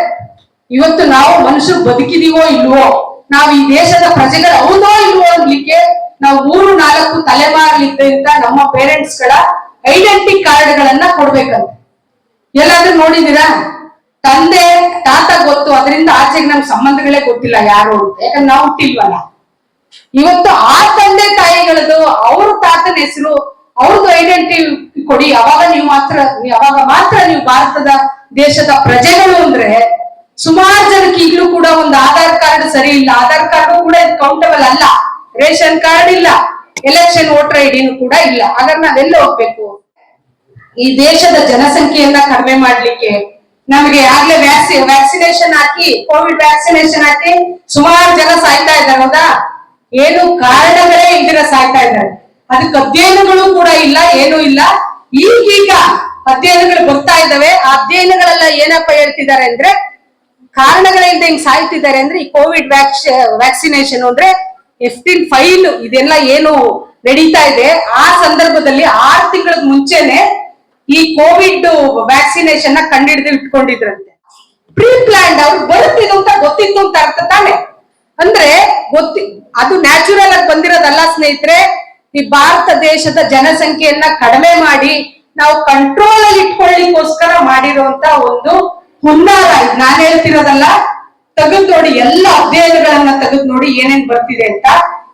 ಇವತ್ತು ನಾವು ಮನುಷ್ಯರು ಬದುಕಿದೀವೋ ಇಲ್ವೋ, ನಾವು ಈ ದೇಶದ ಪ್ರಜೆಗಳು ಹೌದೋ ಇಲ್ವೋ ಅನ್ಲಿಕ್ಕೆ ನಾವು 3-4 ತಲೆಮಾರಲಿದ್ದಂತ ನಮ್ಮ ಪೇರೆಂಟ್ಸ್ ಗಳ ಐಡೆಂಟಿ ಕಾರ್ಡ್ಗಳನ್ನ ಕೊಡ್ಬೇಕಂತ. ಎಲ್ಲಾದ್ರೂ ನೋಡಿದೀರಾ? ತಂದೆ ತಾತ ಗೊತ್ತು, ಅದರಿಂದ ಆಚೆಗೆ ನಮ್ಗೆ ಸಂಬಂಧಗಳೇ ಗೊತ್ತಿಲ್ಲ ಯಾರು ಅಂತ, ಯಾಕಂದ್ರೆ ನಾವು ಹುಟ್ಟಿಲ್ವಲ್ಲ. ಇವತ್ತು ಆ ತಂದೆ ತಾಯಿಗಳದ್ದು, ಅವ್ರ ತಾತನ ಹೆಸರು, ಅವ್ರದ್ದು ಐಡೆಂಟಿ ಕೊಡಿ, ಅವಾಗ ಮಾತ್ರ ನೀವು ಭಾರತದ ದೇಶದ ಪ್ರಜೆಗಳು ಅಂದ್ರೆ. ಸುಮಾರು ಜನಕ್ಕೆ ಈಗಲೂ ಕೂಡ ಒಂದು ಆಧಾರ್ ಕಾರ್ಡ್ ಸರಿ ಇಲ್ಲ, ಆಧಾರ್ ಕಾರ್ಡ್ ಕೂಡ ಕೌಂಟಬಲ್ ಅಲ್ಲ, ರೇಷನ್ ಕಾರ್ಡ್ ಇಲ್ಲ, ಎಲೆಕ್ಷನ್ ವೋಟರ್ ಐಡಿನೂ ಕೂಡ ಇಲ್ಲ. ಹಾಗಾದ್ರೆ ನಾವೆಲ್ಲ ಹೋಗ್ಬೇಕು? ಈ ದೇಶದ ಜನಸಂಖ್ಯೆಯನ್ನ ಕಡಿಮೆ ಮಾಡ್ಲಿಕ್ಕೆ ನಮಗೆ ಆಗ್ಲೇ ವ್ಯಾಕ್ಸಿನೇಷನ್ ಹಾಕಿ, ಕೋವಿಡ್ ವ್ಯಾಕ್ಸಿನೇಷನ್ ಹಾಕಿ ಸುಮಾರು ಜನ ಸಾಯ್ತಾ ಇದ್ದಾರೆ. ಹೌದಾ? ಏನು ಕಾರಣಗಳೇ ಇಲ್ದಿರ ಸಾಯ್ತಾ ಇದ್ದಾರೆ. ಅದಕ್ಕೆ ಅಧ್ಯಯನಗಳು ಕೂಡ ಇಲ್ಲ, ಏನೂ ಇಲ್ಲ. ಈಗೀಗ ಅಧ್ಯಯನಗಳು ಬರ್ತಾ ಇದ್ದಾವೆ. ಆ ಅಧ್ಯಯನಗಳೆಲ್ಲ ಏನಪ್ಪ ಹೇಳ್ತಿದ್ದಾರೆ ಅಂದ್ರೆ, ಕಾರಣಗಳಿಂದ ಹಿಂಗ್ ಸಾಯ್ತಿದ್ದಾರೆ ಅಂದ್ರೆ ಈ ಕೋವಿಡ್ ವ್ಯಾಕ್ಸಿನೇಷನ್ ಅಂದ್ರೆ F-15 ಫೈಲ್ ಇದೆಲ್ಲ ಏನು ನಡೀತಾ ಇದೆ, ಆ ಸಂದರ್ಭದಲ್ಲಿ 6 ತಿಂಗಳ ಮುಂಚೆನೆ ಈ ಕೋವಿಡ್ ವ್ಯಾಕ್ಸಿನೇಷನ್ ಕಂಡಿಡಿದು ಇಟ್ಕೊಂಡಿದ್ರಂತೆ. ಪ್ರೀ ಪ್ಲಾನ್ಡ್, ಅವ್ರು ಬರುತ್ತಿದ್ದು ಅಂತ ಗೊತ್ತಿತ್ತು ಅಂತ ಅರ್ಥ ತಾನೆ. ಅಂದ್ರೆ ಅದು ನ್ಯಾಚುರಲ್ ಆಗಿ ಬಂದಿರೋದಲ್ಲ ಸ್ನೇಹಿತರೆ. ಈ ಭಾರತ ದೇಶದ ಜನಸಂಖ್ಯೆಯನ್ನ ಕಡಿಮೆ ಮಾಡಿ ನಾವು ಕಂಟ್ರೋಲ್ ಅಲ್ಲಿ ಇಟ್ಕೊಳ್ಳಿಕ್ಕೋಸ್ಕರ ಮಾಡಿರುವಂತ ಒಂದು ಹುನ್ನಾರ. ನಾನ್ ಹೇಳ್ತಿರೋದಲ್ಲ, ತೆಗೆದು ನೋಡಿ, ಎಲ್ಲ ಅಧ್ಯಯನಗಳನ್ನ ತೆಗೆದು ನೋಡಿ ಏನೇನ್ ಬರ್ತಿದೆ ಅಂತ.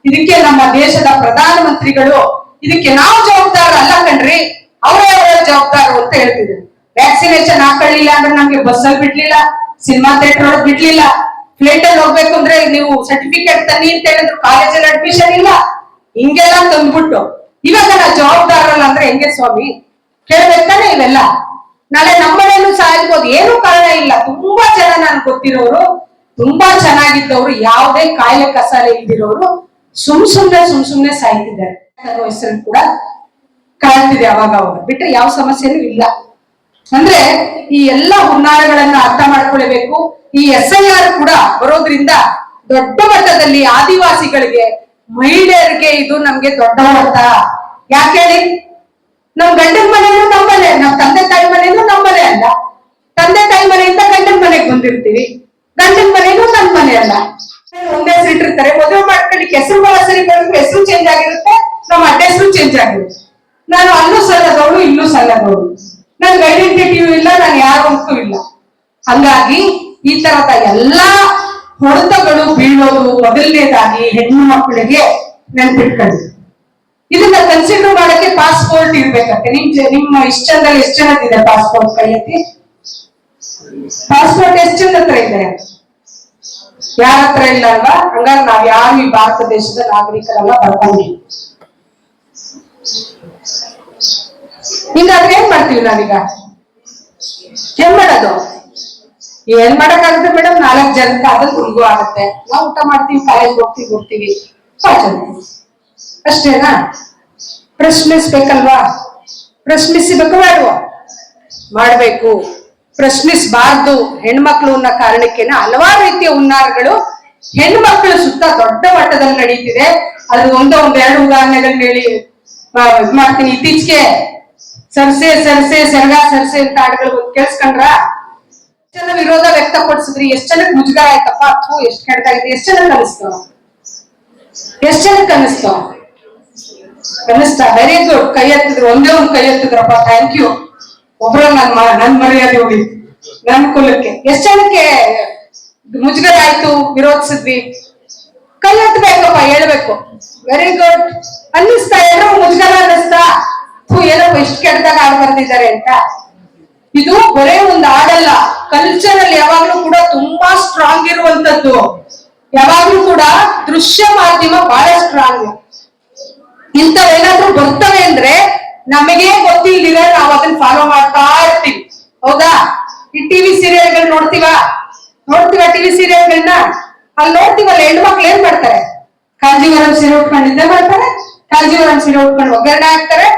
ಇದಕ್ಕೆ ನಮ್ಮ ದೇಶದ ಪ್ರಧಾನ ಮಂತ್ರಿಗಳು ಇದಕ್ಕೆ ನಾವು ಜವಾಬ್ದಾರ ಅಲ್ಲ ಕಣ್ರಿ, ಅವರೇ ಜವಾಬ್ದಾರು ಅಂತ ಹೇಳ್ತಿದ್ರು. ವ್ಯಾಕ್ಸಿನೇಷನ್ ಹಾಕೊಳ್ಳಿಲ್ಲ ಅಂದ್ರೆ ನಮ್ಗೆ ಬಸ್ಸಲ್ಲಿ ಬಿಡ್ಲಿಲ್ಲ, ಸಿನಿಮಾ ಥಿಯೇಟರ್ ಒಳಗೆ ಬಿಡ್ಲಿಲ್ಲ, ಫ್ಲೈಟ್ ಅಲ್ಲಿ ಹೋಗ್ಬೇಕು ಅಂದ್ರೆ ನೀವು ಸರ್ಟಿಫಿಕೇಟ್ ತನ್ನಿ ಅಂತ ಹೇಳಿದ್ರು, ಕಾಲೇಜಲ್ಲಿ ಅಡ್ಮಿಷನ್ ಇಲ್ಲ, ಹಿಂಗೆಲ್ಲ ತಂದ್ಬಿಟ್ಟು ಇವಾಗ ನಾವು ಜವಾಬ್ದಾರಲ್ಲ ಅಂದ್ರೆ ಹೆಂಗೆ ಸ್ವಾಮಿ? ಕೇಳ್ಬೇಕಾನೆ ಇವೆಲ್ಲ. ನಾಳೆ ನಮ್ಮನೇನು ಸಾಯ್ಬೋದು, ಏನು ಕಾರಣ ಇಲ್ಲ. ತುಂಬಾ ಜನ ನಾನು ಗೊತ್ತಿರೋರು, ತುಂಬಾ ಚೆನ್ನಾಗಿದ್ದವರು, ಯಾವುದೇ ಕಾಯಿಲೆ ಕಸಾಲೆ ಇಲ್ದಿರೋರು ಸುಮ್ನೆ ಸಾಯ್ತಿದ್ದಾರೆ. ಹೆಸರು ಕೂಡ ಕಾಣ್ತಿದೆ ಅವಾಗ ಬಿಟ್ರೆ ಯಾವ ಸಮಸ್ಯೆನೂ ಇಲ್ಲ. ಅಂದ್ರೆ ಈ ಎಲ್ಲಾ ಹುನ್ನಾರಗಳನ್ನ ಅರ್ಥ ಮಾಡ್ಕೊಳ್ಬೇಕು. ಈ SIR ಕೂಡ ಬರೋದ್ರಿಂದ ದೊಡ್ಡ ಮಟ್ಟದಲ್ಲಿ ಆದಿವಾಸಿಗಳಿಗೆ, ಮಹಿಳೆಯರಿಗೆ ಇದು ನಮ್ಗೆ ದೊಡ್ಡ ಹೊಡೆತ. ಯಾಕೆ ಹೇಳಿ? ನಮ್ ಗಂಡನ ಮನೆಯೂ ನಮ್ಮನೆ, ನಮ್ ತಂದೆ ತಾಯಿ ಮನೆಯೂ ನಮ್ಮನೆ ಅಲ್ಲ. ತಂದೆ ತಾಯಿ ಮನೆಯಿಂದ ಗಂಡನ ಮನೆಗೆ ಬಂದಿರ್ತೀವಿ, ಗಂಡನ ಮನೆಯೂ ನಮ್ ಮನೆ ಅಲ್ಲ. ಒಂದೇ ಹೆಸರು ಇಟ್ಟಿರ್ತಾರೆ. ಮದುವೆ ಮಾಡ್ಕೊಳ್ಳಿಕ್ಕೆ ಹೆಸರು ಸರಿ ಬರೋದು, ಹೆಸರು ಚೇಂಜ್ ಆಗಿರುತ್ತೆ, ನಮ್ಮ ಅಡ್ಡ ಹೆಸರು ಚೇಂಜ್ ಆಗಿರುತ್ತೆ. ನಾನು ಅಲ್ಲೂ ಸಲ್ಲದವಳು, ಇಲ್ಲೂ ಸಲ್ಲದವಳು, ನನ್ಗೆ ಐಡೆಂಟಿಟಿಯೂ ಇಲ್ಲ, ನಾನು ಯಾರಂತೂ ಇಲ್ಲ. ಹಂಗಾಗಿ ಈ ತರದ ಎಲ್ಲಾ ಹೊಡೆತಗಳು ಬೀಳೋದು ಮೊದಲನೇದಾಗಿ ಹೆಣ್ಣು ಮಕ್ಕಳಿಗೆ ನೆನ್ಪಿಟ್ಕೊಳ್ಳಿ. ಇದನ್ನ ಕನ್ಸಿಡರ್ ಮಾಡಕ್ಕೆ ಪಾಸ್ಪೋರ್ಟ್ ಇರ್ಬೇಕಂತೆ. ನಿಮ್ಮ ಇಷ್ಟದಲ್ಲಿ ಎಷ್ಟು ಜನದಿದೆ ಪಾಸ್ಪೋರ್ಟ್? ಕೈ ಎತ್ತಿ. ಪಾಸ್ಪೋರ್ಟ್ ಎಷ್ಟು ಜನ ಹತ್ರ ಇದೆ? ಯಾರ ಹತ್ರ ಇಲ್ಲ ಅಲ್ವಾ? ಹಂಗಾರೆ ನಾವ್ ಯಾರು ಈ ಭಾರತ ದೇಶದ ನಾಗರಿಕರೆಲ್ಲ ಬರ್ಕೊಂಡಿ. ಹಿಂಗಾದ್ರೆ ಏನ್ ಮಾಡ್ತೀವಿ ನಾವೀಗ? ಏನ್ ಮಾಡೋದು? ಏನ್ ಮಾಡಕ್ಕಾಗುತ್ತೆ ಮೇಡಮ್? 4 ಜನಕ್ಕೆ ಆದ್ರೆ ಹುಡುಗು ಆಗುತ್ತೆ. ನಾವು ಊಟ ಮಾಡ್ತೀವಿ, ಕಾಲೇಜ್ ಹೋಗ್ತೀವಿ ಅಷ್ಟೇನಾ? ಪ್ರಶ್ನಿಸ್ಬೇಕಲ್ವಾ? ಪ್ರಶ್ನಿಸಬೇಕು ಬೇಡವಾ? ಮಾಡ್ಬೇಕು. ಪ್ರಶ್ನಿಸಬಾರ್ದು. ಹೆಣ್ಮಕ್ಳು ಅನ್ನೋ ಕಾರಣಕ್ಕೆನ ಹಲವಾರು ರೀತಿಯ ಹುನ್ನಾರಗಳು ಹೆಣ್ಮಕ್ಳು ಸುತ್ತ ದೊಡ್ಡ ಮಟ್ಟದಲ್ಲಿ ನಡೀತಿದೆ. ಅದ್ರ ಒಂದೆರಡು ಉದಾಹರಣೆಗಳನ್ನ ಹೇಳಿ ಮಾಡ್ತೀನಿ. ಇತ್ತೀಚೆಗೆ ಸರ್ಸೆ ಸರ್ಸೆ ಸೆರಗ ಸರ್ಸೆ ಅಂತ ಹಾಡುಗಳು ಕೇಳಿಸ್ಕೊಂಡ್ರ? ಜನ ವಿರೋಧ ವ್ಯಕ್ತಪಡಿಸಿದ್ರಿ, ಎಷ್ಟ್ ಜನಕ್ಕೆ ಮುಜುಗರ ಆಯ್ತಪ್ಪ, ಅಥ್ವಾ ಎಷ್ಟ್ ಕೆಟ್ಟಾಗಿದೆ, ಎಷ್ಟ್ ಜನಕ್ಕೆ ಅನಿಸ್ತಾವ, ಎಷ್ಟ್ ಜನಕ್ಕೆ ಅನಿಸ್ತಾವ, ಕನಿಷ್ಠ ವೆರಿ ಗುಡ್. ಕೈ ಎತ್ತಿದ್ರು, ಒಂದೇ ಒಂದ್ ಕೈ ಎತ್ತಿದ್ರಪ್ಪ, ಥ್ಯಾಂಕ್ ಯು. ಒಬ್ರು ನನ್ ಮರ್ಯಾದೆ ಹೋಗಿ ನನ್ ಕುಲಕ್ಕೆ. ಎಷ್ಟ್ ಜನಕ್ಕೆ ಮುಜುಗರ ಆಯ್ತು, ವಿರೋಧಿಸಿದ್ವಿ? ಕೈ ಎತ್ತಬೇಕಪ್ಪ, ಹೇಳ್ಬೇಕು. Very good. ಅನ್ನಿಸ್ತಾ ಏನೋ ಮುಜುಗರ ಅನ್ನಿಸ್ತಾ, ಏನಪ್ಪ ಇಷ್ಟು ಕೆಟ್ಟದಾಗ ಆಡ್ ಬರ್ತಿದ್ದಾರೆ ಅಂತ. ಇದು ಬರೇ ಒಂದು ಹಾಡಲ್ಲ, ಕಲ್ಚರಲ್ ಯಾವಾಗ್ಲೂ ಕೂಡ ತುಂಬಾ ಸ್ಟ್ರಾಂಗ್ ಇರುವಂತದ್ದು. ಯಾವಾಗ್ಲೂ ಕೂಡ ದೃಶ್ಯ ಮಾಧ್ಯಮ ಬಹಳ ಸ್ಟ್ರಾಂಗ್. ಇಂಥವೇನಾದ್ರೂ ಬರ್ತವೆ ಅಂದ್ರೆ ನಮಗೆ ಗೊತ್ತಿಲ್ದಿರ ನಾವು ಅದನ್ನ ಫಾಲೋ ಮಾಡ್ತಾ ಇರ್ತೀವಿ. ಹೌದಾ? ಈ ಟಿವಿ ಸೀರಿಯಲ್ಗಳು ನೋಡ್ತೀವಾ ಟಿವಿ ಸೀರಿಯಲ್ಗಳನ್ನ. ಅಲ್ಲಿ ನೋಡ್ತೀವಲ್ಲ, ಹೆಣ್ಮಕ್ಳು ಏನ್ ಮಾಡ್ತಾರೆ? ಕಾಂಜೀವರಂ ಸೀರೆ ಉಟ್ಕೊಂಡು ನಿದ್ದೆ ಮಾಡ್ತಾರೆ, ಕಾಂಜೀವರಂ ಸೀರೆ ಉಟ್ಕೊಂಡು ಒಗ್ಗರಣೆ ಹಾಕ್ತಾರೆ,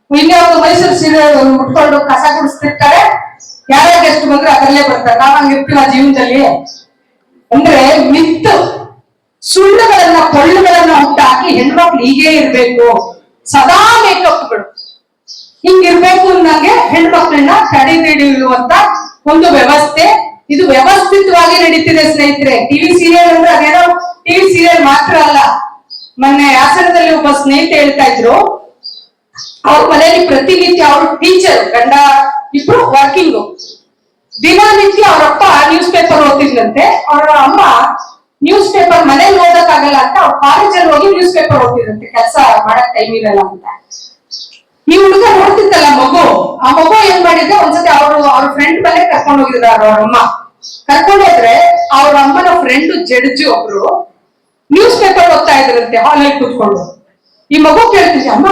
ಇನ್ಯಾವುದು ಮೈಸೂರು ಸೀರೆ ಉಟ್ಕೊಂಡು ಕಸ ಗುಡಿಸ್ತಿರ್ತಾರೆ. ಯಾರ್ಯಾಗ ಎಷ್ಟು ಬಂದ್ರೆ ಅದರಲ್ಲೇ ಬರ್ತಾರೆ. ನಾವ್ ಹಂಗಿರ್ತೀವ ಜೀವನದಲ್ಲಿ? ಅಂದ್ರೆ ಮಿತ್ತು ಸುಳ್ಳುಗಳನ್ನ ಪೊಳ್ಳುಗಳನ್ನ ಹುಟ್ಟಾಕಿ ಹೆಣ್ಮಕ್ಳು ಹೀಗೆ ಇರ್ಬೇಕು, ಸದಾ ಮೇಕಪ್ಗಳು ಹಿಂಗಿರ್ಬೇಕು ಅನ್ನಂಗೆ ಹೆಣ್ಮಕ್ಳನ್ನ ತಡೆದಿಡುವಂತ ಒಂದು ವ್ಯವಸ್ಥೆ. ಇದು ವ್ಯವಸ್ಥಿತವಾಗಿ ನಡೀತಿದೆ ಸ್ನೇಹಿತರೆ. ಟಿವಿ ಸೀರಿಯಲ್ ಅಂದ್ರೆ ಅದೇನೋ ಟಿವಿ ಸೀರಿಯಲ್ ಮಾತ್ರ ಅಲ್ಲ. ಮೊನ್ನೆ ಹಾಸನದಲ್ಲಿ ಒಬ್ಬ ಸ್ನೇಹಿತ ಹೇಳ್ತಾ ಇದ್ರು, ಅವ್ರ ಮನೆಯಲ್ಲಿ ಪ್ರತಿನಿತ್ಯ ಅವ್ರ ಟೀಚರ್ ಗಂಡ ಇಬ್ರು ವರ್ಕಿಂಗು, ದಿನನಿತ್ಯ ಅವರಪ್ಪ ನ್ಯೂಸ್ ಪೇಪರ್ ಓದ್ತಿದ್ದಂತೆ. ಅವರ ಅಮ್ಮ ನ್ಯೂಸ್ ಪೇಪರ್ ಮನೇಲಿ ಓದಕ್ಕಾಗಲ್ಲ ಅಂತ ಅವ್ರ ಕಾಲೇಜಲ್ಲಿ ಹೋಗಿ ನ್ಯೂಸ್ ಪೇಪರ್ ಓದ್ತಿದಂತೆ, ಕೆಲಸ ಮಾಡಕ್ ಟೈಮ್ ಇರಲ್ಲ ಅಂತ. ಈ ಹುಡುಗ ನೋಡ್ತಿತ್ತಲ್ಲ ಮಗು, ಆ ಮಗು ಏನ್ ಮಾಡಿದ್ರೆ ಒಂದ್ಸತಿ ಅವ್ರ ಫ್ರೆಂಡ್ ಮನೆ ಕರ್ಕೊಂಡು ಹೋಗಿದ್ರು ಅವ್ರ ಅಮ್ಮ. ಕರ್ಕೊಂಡೋದ್ರೆ ಅವ್ರ ಅಮ್ಮನ ಫ್ರೆಂಡ್ ಜಡ್ಜಿ ಒಬ್ರು ನ್ಯೂಸ್ ಪೇಪರ್ ಓದ್ತಾ ಇದ್ರಂತೆ ಹಾಲಲ್ಲಿ ಕೂತ್ಕೊಂಡು. ಈ ಮಗು ಕೇಳ್ತಿದ್ದೆ, ಅಮ್ಮ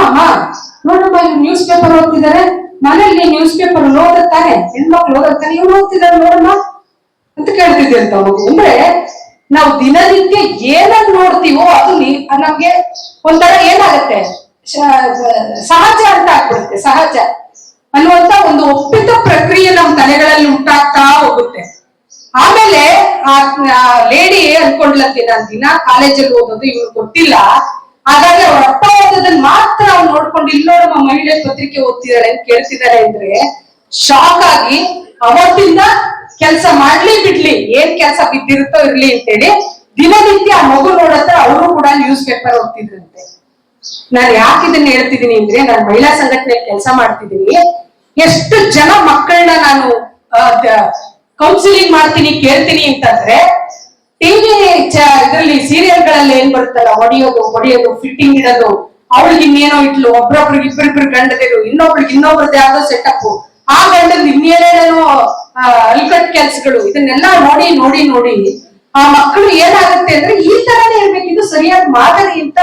ನೋಡಮ್ಮ ಇವ್ರು ನ್ಯೂಸ್ ಪೇಪರ್ ಓದ್ತಿದ್ದಾರೆ, ಮನೇಲಿ ನ್ಯೂಸ್ ಪೇಪರ್ ಓದುತ್ತಾನೆ, ಹೆಣ್ಮಕ್ಳು ಓದುತ್ತಾನೆ, ಇವ್ರು ಓದ್ತಿದ್ದಾರೆ ನೋಡಮ್ಮ ಅಂತ ಕೇಳ್ತಿದ್ದೆ ಅಂತ ಮಗು. ಅಂದ್ರೆ ನಾವು ದಿನನಿತ್ಯ ಏನನ್ನ ನೋಡ್ತೀವೋ ಅದು ನಮ್ಗೆ ಒಂಥರ ಏನಾಗುತ್ತೆ, ಸಹಜ ಅಂತ ಆಗ್ಬಿಡುತ್ತೆ. ಸಹಜ ಅನ್ನುವಂತ ಒಂದು ಒಪ್ಪಿತ ಪ್ರಕ್ರಿಯೆ ನಮ್ಮ ತಲೆಗಳಲ್ಲಿ ಉಂಟಾಗ್ತಾ ಹೋಗುತ್ತೆ. ಆಮೇಲೆ ಆ ಲೇಡಿ ಅನ್ಕೊಂಡ್ಲಂತೆ, ನಾನು ದಿನ ಕಾಲೇಜಲ್ಲಿ ಓದೋದು ಇವ್ರು ಗೊತ್ತಿಲ್ಲ, ಹಾಗಾಗಿ ಅವ್ರ ಅಪ್ಪ ಓದೋದನ್ನ ಮಾತ್ರ ಅವ್ರು ನೋಡ್ಕೊಂಡು ಇಲ್ಲೋಡಮ್ಮ ಮಹಿಳೆ ಪತ್ರಿಕೆ ಓದ್ತಿದ್ದಾಳೆ ಅಂತ ಕೇಳ್ತಿದ್ದಾರೆ ಅಂದ್ರೆ ಶಾಕ್ ಆಗಿ ಅವತ್ತಿಂದ ಕೆಲಸ ಮಾಡ್ಲಿ ಬಿಡ್ಲಿ, ಏನ್ ಕೆಲಸ ಬಿದ್ದಿರುತ್ತೋ ಇರ್ಲಿ ಅಂತೇಳಿ ದಿನನಿತ್ಯ ಆ ಮಗು ನೋಡತ್ರ ಅವರು ಕೂಡ ನ್ಯೂಸ್ ಪೇಪರ್ ಓದ್ತಿದ್ರಂತೆ. ನಾನು ಯಾಕೆ ಇದನ್ನ ಹೇಳ್ತಿದ್ದೀನಿ ಅಂದ್ರೆ, ನಾನು ಮಹಿಳಾ ಸಂಘಟನೆಯಲ್ಲಿ ಕೆಲಸ ಮಾಡ್ತಿದ್ದೀನಿ. ಎಷ್ಟು ಜನ ಮಕ್ಕಳನ್ನ ನಾನು ಕೌನ್ಸಿಲಿಂಗ್ ಮಾಡ್ತೀನಿ, ಕೇಳ್ತೀನಿ ಅಂತಂದ್ರೆ, ಟಿವಿ ಇದ್ರಲ್ಲಿ ಸೀರಿಯಲ್ಗಳಲ್ಲಿ ಏನ್ ಬರುತ್ತಲ್ಲ, ಹೊಡಿಯೋದು ಫಿಟ್ಟಿಂಗ್ ಇಡೋದು, ಅವಳಿಗೆ ಇನ್ನೇನೋ ಇಟ್ಲು, ಒಬ್ರೊಬ್ರಿಗೆ ಇಬ್ಬರಿಬ್ರು ಗಂಡದಿರು, ಇನ್ನೊಬ್ರಿಗೆ ಇನ್ನೊಬ್ರದ್ದು ಯಾವ್ದೋ ಸೆಟಪ್, ಆ ಗಂಡದ್ ಇನ್ನೇನೇನೋ ಅಲ್ಕಟ್ ಕೆಲ್ಸಗಳು, ಇದನ್ನೆಲ್ಲ ನೋಡಿ ನೋಡಿ ನೋಡಿ ಆ ಮಕ್ಕಳು ಏನಾಗುತ್ತೆ ಅಂದ್ರೆ ಈ ತರನೇ ಇರ್ಬೇಕು, ಇದು ಸರಿಯಾದ ಮಾದರಿ ಅಂತ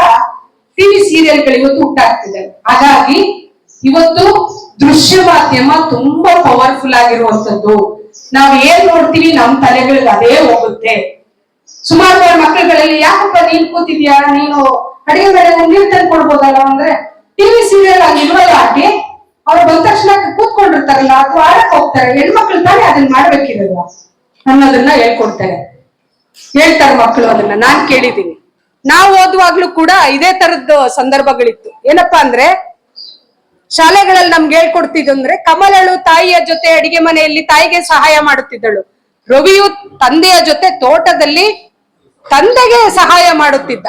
ಟಿವಿ ಸೀರಿಯಲ್ಗಳು ಇವತ್ತು ಹುಟ್ಟಾಗ್ತಿದೆ. ಹಾಗಾಗಿ ಇವತ್ತು ದೃಶ್ಯ ಮಾಧ್ಯಮ ತುಂಬಾ ಪವರ್ಫುಲ್ ಆಗಿರುವಂತದ್ದು. ನಾವ್ ಏನ್ ನೋಡ್ತೀವಿ ನಮ್ ತಲೆಗಳಿಗೆ ಅದೇ ಹೋಗುತ್ತೆ. ಸುಮಾರು ಮಕ್ಕಳುಗಳಲ್ಲಿ, ಯಾಕಪ್ಪ ನೀನ್ ಕೂತಿದ್ಯಾ, ನೀನು ಅಡಿಗೆ ಮೇಲೆ ನೀರ್ ತಂದು ಕೊಡ್ಬೋದಲ್ಲ ಅಂದ್ರೆ, ಟಿವಿ ಸೀರಿಯಲ್ ಆಗಿ ಇಲ್ವಲ್ಲ ಆಂಟಿ, ಅವ್ರು ಬಂದ ತಕ್ಷಣ ಕೂತ್ಕೊಂಡಿರ್ತಾರಲ್ಲ ಅಥವಾ ಆಡಕ್ ಹೋಗ್ತಾರೆ, ಹೆಣ್ಮಕ್ಳು ತಾನೇ ಅದನ್ನ ಮಾಡ್ಬೇಕಿರಲ್ಲ ಅನ್ನೋದನ್ನ ಹೇಳ್ತಾರೆ ಮಕ್ಕಳು. ಅದನ್ನ ನಾನ್ ಕೇಳಿದೀನಿ. ನಾವು ಓದುವಾಗ್ಲೂ ಕೂಡ ಇದೇ ತರದ್ದು ಸಂದರ್ಭಗಳಿತ್ತು. ಏನಪ್ಪಾ ಅಂದ್ರೆ, ಶಾಲೆಗಳಲ್ಲಿ ನಮ್ಗೆ ಹೇಳ್ಕೊಡ್ತಿದ್ದು ಅಂದ್ರೆ, ಕಮಲಳು ತಾಯಿಯ ಜೊತೆ ಅಡಿಗೆ ಮನೆಯಲ್ಲಿ ತಾಯಿಗೆ ಸಹಾಯ ಮಾಡುತ್ತಿದ್ದಳು, ರವಿಯು ತಂದೆಯ ಜೊತೆ ತೋಟದಲ್ಲಿ ತಂದೆಗೆ ಸಹಾಯ ಮಾಡುತ್ತಿದ್ದ.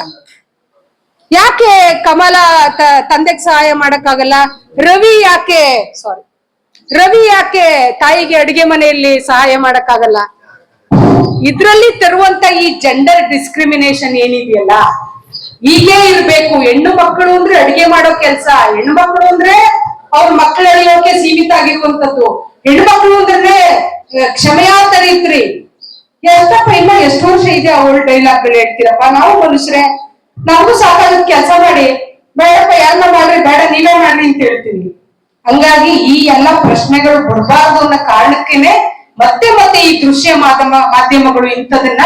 ಯಾಕೆ ಕಮಲ ತಂದೆಗೆ ಸಹಾಯ ಮಾಡಕ್ಕಾಗಲ್ಲ? ರವಿ ಯಾಕೆ ತಾಯಿಗೆ ಅಡಿಗೆ ಮನೆಯಲ್ಲಿ ಸಹಾಯ ಮಾಡಕ್ಕಾಗಲ್ಲ? ಇದ್ರಲ್ಲಿ ತರುವಂತ ಈ ಜೆಂಡರ್ ಡಿಸ್ಕ್ರಿಮಿನೇಷನ್ ಏನಿದೆಯಲ್ಲ, ಹೀಗೆ ಇರ್ಬೇಕು. ಹೆಣ್ಣು ಮಕ್ಕಳು ಅಂದ್ರೆ ಅಡಿಗೆ ಮಾಡೋ ಕೆಲ್ಸ, ಹೆಣ್ಣು ಮಕ್ಕಳು ಅಂದ್ರೆ ಅವ್ರ ಮಕ್ಕಳು ಎಳೆಯೋಕೆ ಸೀಮಿತ ಆಗಿರುವಂತದ್ದು, ಹೆಣ್ಣು ಮಕ್ಕಳು ಅಂದ್ರೆ ಕ್ಷಮೆಯಾತರಿತ್ರಿ. ಎಷ್ಟಪ್ಪ ಇನ್ನ ಎಷ್ಟು ವರ್ಷ ಇದೆ ಅವಳ ಡೈಲಾಗ್ಗಳು ಹೇಳ್ತೀರಪ್ಪ? ನಾವು ಮನುಷ್ಯರೇ, ನಾವು ಸಾಕಾಗದ್ ಕೆಲಸ ಮಾಡಿ, ಬೇಡಪ್ಪ ಯಾರನ್ನ ಮಾಡ್ರಿ, ಬೇಡ ನೀವೇ ಮಾಡ್ರಿ ಅಂತ ಹೇಳ್ತೀನಿ. ಹಂಗಾಗಿ ಈ ಎಲ್ಲ ಪ್ರಶ್ನೆಗಳು ಬರಬಾರ್ದು ಅನ್ನೋ ಕಾರಣಕ್ಕೇನೆ ಮತ್ತೆ ಮತ್ತೆ ಈ ದೃಶ್ಯ ಮಾಧ್ಯಮಗಳು ಇಂಥದನ್ನ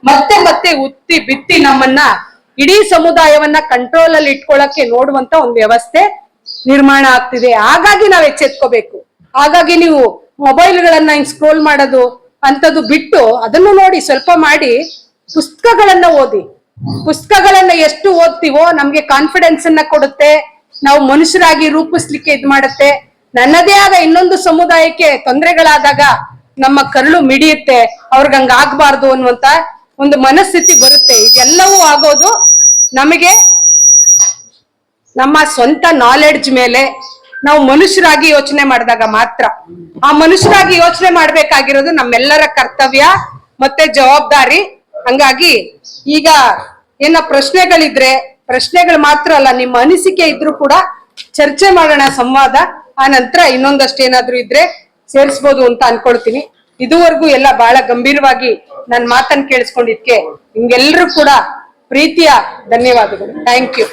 ಮತ್ತೆ ಉತ್ತಿ ಬಿತ್ತಿ ನಮ್ಮನ್ನ ಇಡೀ ಸಮುದಾಯವನ್ನ ಕಂಟ್ರೋಲ್ ಅಲ್ಲಿ ಇಟ್ಕೊಳ್ಳಕ್ಕೆ ನೋಡುವಂತ ಒಂದು ವ್ಯವಸ್ಥೆ ನಿರ್ಮಾಣ ಆಗ್ತಿದೆ. ಹಾಗಾಗಿ ನಾವ್ ಎಚ್ಚೆತ್ಕೋಬೇಕು. ಹಾಗಾಗಿ ನೀವು ಮೊಬೈಲ್ಗಳನ್ನ ಸ್ಕ್ರೋಲ್ ಮಾಡೋದು ಅಂತದ್ದು ಬಿಟ್ಟು ಅದನ್ನು ನೋಡಿ, ಸ್ವಲ್ಪ ಮಾಡಿ ಪುಸ್ತಕಗಳನ್ನ ಓದಿ. ಪುಸ್ತಕಗಳನ್ನ ಎಷ್ಟು ಓದ್ತೀವೋ ನಮ್ಗೆ ಕಾನ್ಫಿಡೆನ್ಸ್ ಅನ್ನ ಕೊಡುತ್ತೆ, ನಾವು ಮನುಷ್ಯರಾಗಿ ರೂಪಿಸ್ಲಿಕ್ಕೆ ಇದ್ ಮಾಡುತ್ತೆ. ನನ್ನದೇ ಆದ ಇನ್ನೊಂದು ಸಮುದಾಯಕ್ಕೆ ತೊಂದರೆಗಳಾದಾಗ ನಮ್ಮ ಕರುಳು ಮಿಡಿಯುತ್ತೆ, ಅವ್ರಿಗೆ ಹಂಗ ಆಗ್ಬಾರ್ದು ಅನ್ನುವಂತ ಒಂದು ಮನಸ್ಥಿತಿ ಬರುತ್ತೆ. ಇದೆಲ್ಲವೂ ಆಗೋದು ನಮಗೆ ನಮ್ಮ ಸ್ವಂತ ನಾಲೆಡ್ಜ್ ಮೇಲೆ ನಾವು ಮನುಷ್ಯರಾಗಿ ಯೋಚನೆ ಮಾಡಿದಾಗ ಮಾತ್ರ. ಆ ಮನುಷ್ಯರಾಗಿ ಯೋಚನೆ ಮಾಡ್ಬೇಕಾಗಿರೋದು ನಮ್ಮೆಲ್ಲರ ಕರ್ತವ್ಯ ಮತ್ತೆ ಜವಾಬ್ದಾರಿ. ಹಂಗಾಗಿ ಈಗ ಏನ ಪ್ರಶ್ನೆಗಳಿದ್ರೆ ಪ್ರಶ್ನೆಗಳು ಮಾತ್ರ ಅಲ್ಲ, ನಿಮ್ಮ ಅನಿಸಿಕೆ ಇದ್ರೂ ಕೂಡ ಚರ್ಚೆ ಮಾಡೋಣ, ಸಂವಾದ. ಆ ನಂತರ ಇನ್ನೊಂದಷ್ಟು ಏನಾದ್ರು ಇದ್ರೆ ಸೇರಿಸ್ಬೋದು ಅಂತ ಅನ್ಕೊಳ್ತೀನಿ. ಇದುವರೆಗೂ ಎಲ್ಲ ಬಹಳ ಗಂಭೀರವಾಗಿ ನನ್ನ ಮಾತನ್ನ ಕೇಳಿಸ್ಕೊಂಡಿದ್ಕೆ ನಿಮ್ಗೆಲ್ರೂ ಕೂಡ ಪ್ರೀತಿಯ ಧನ್ಯವಾದಗಳು. Thank you.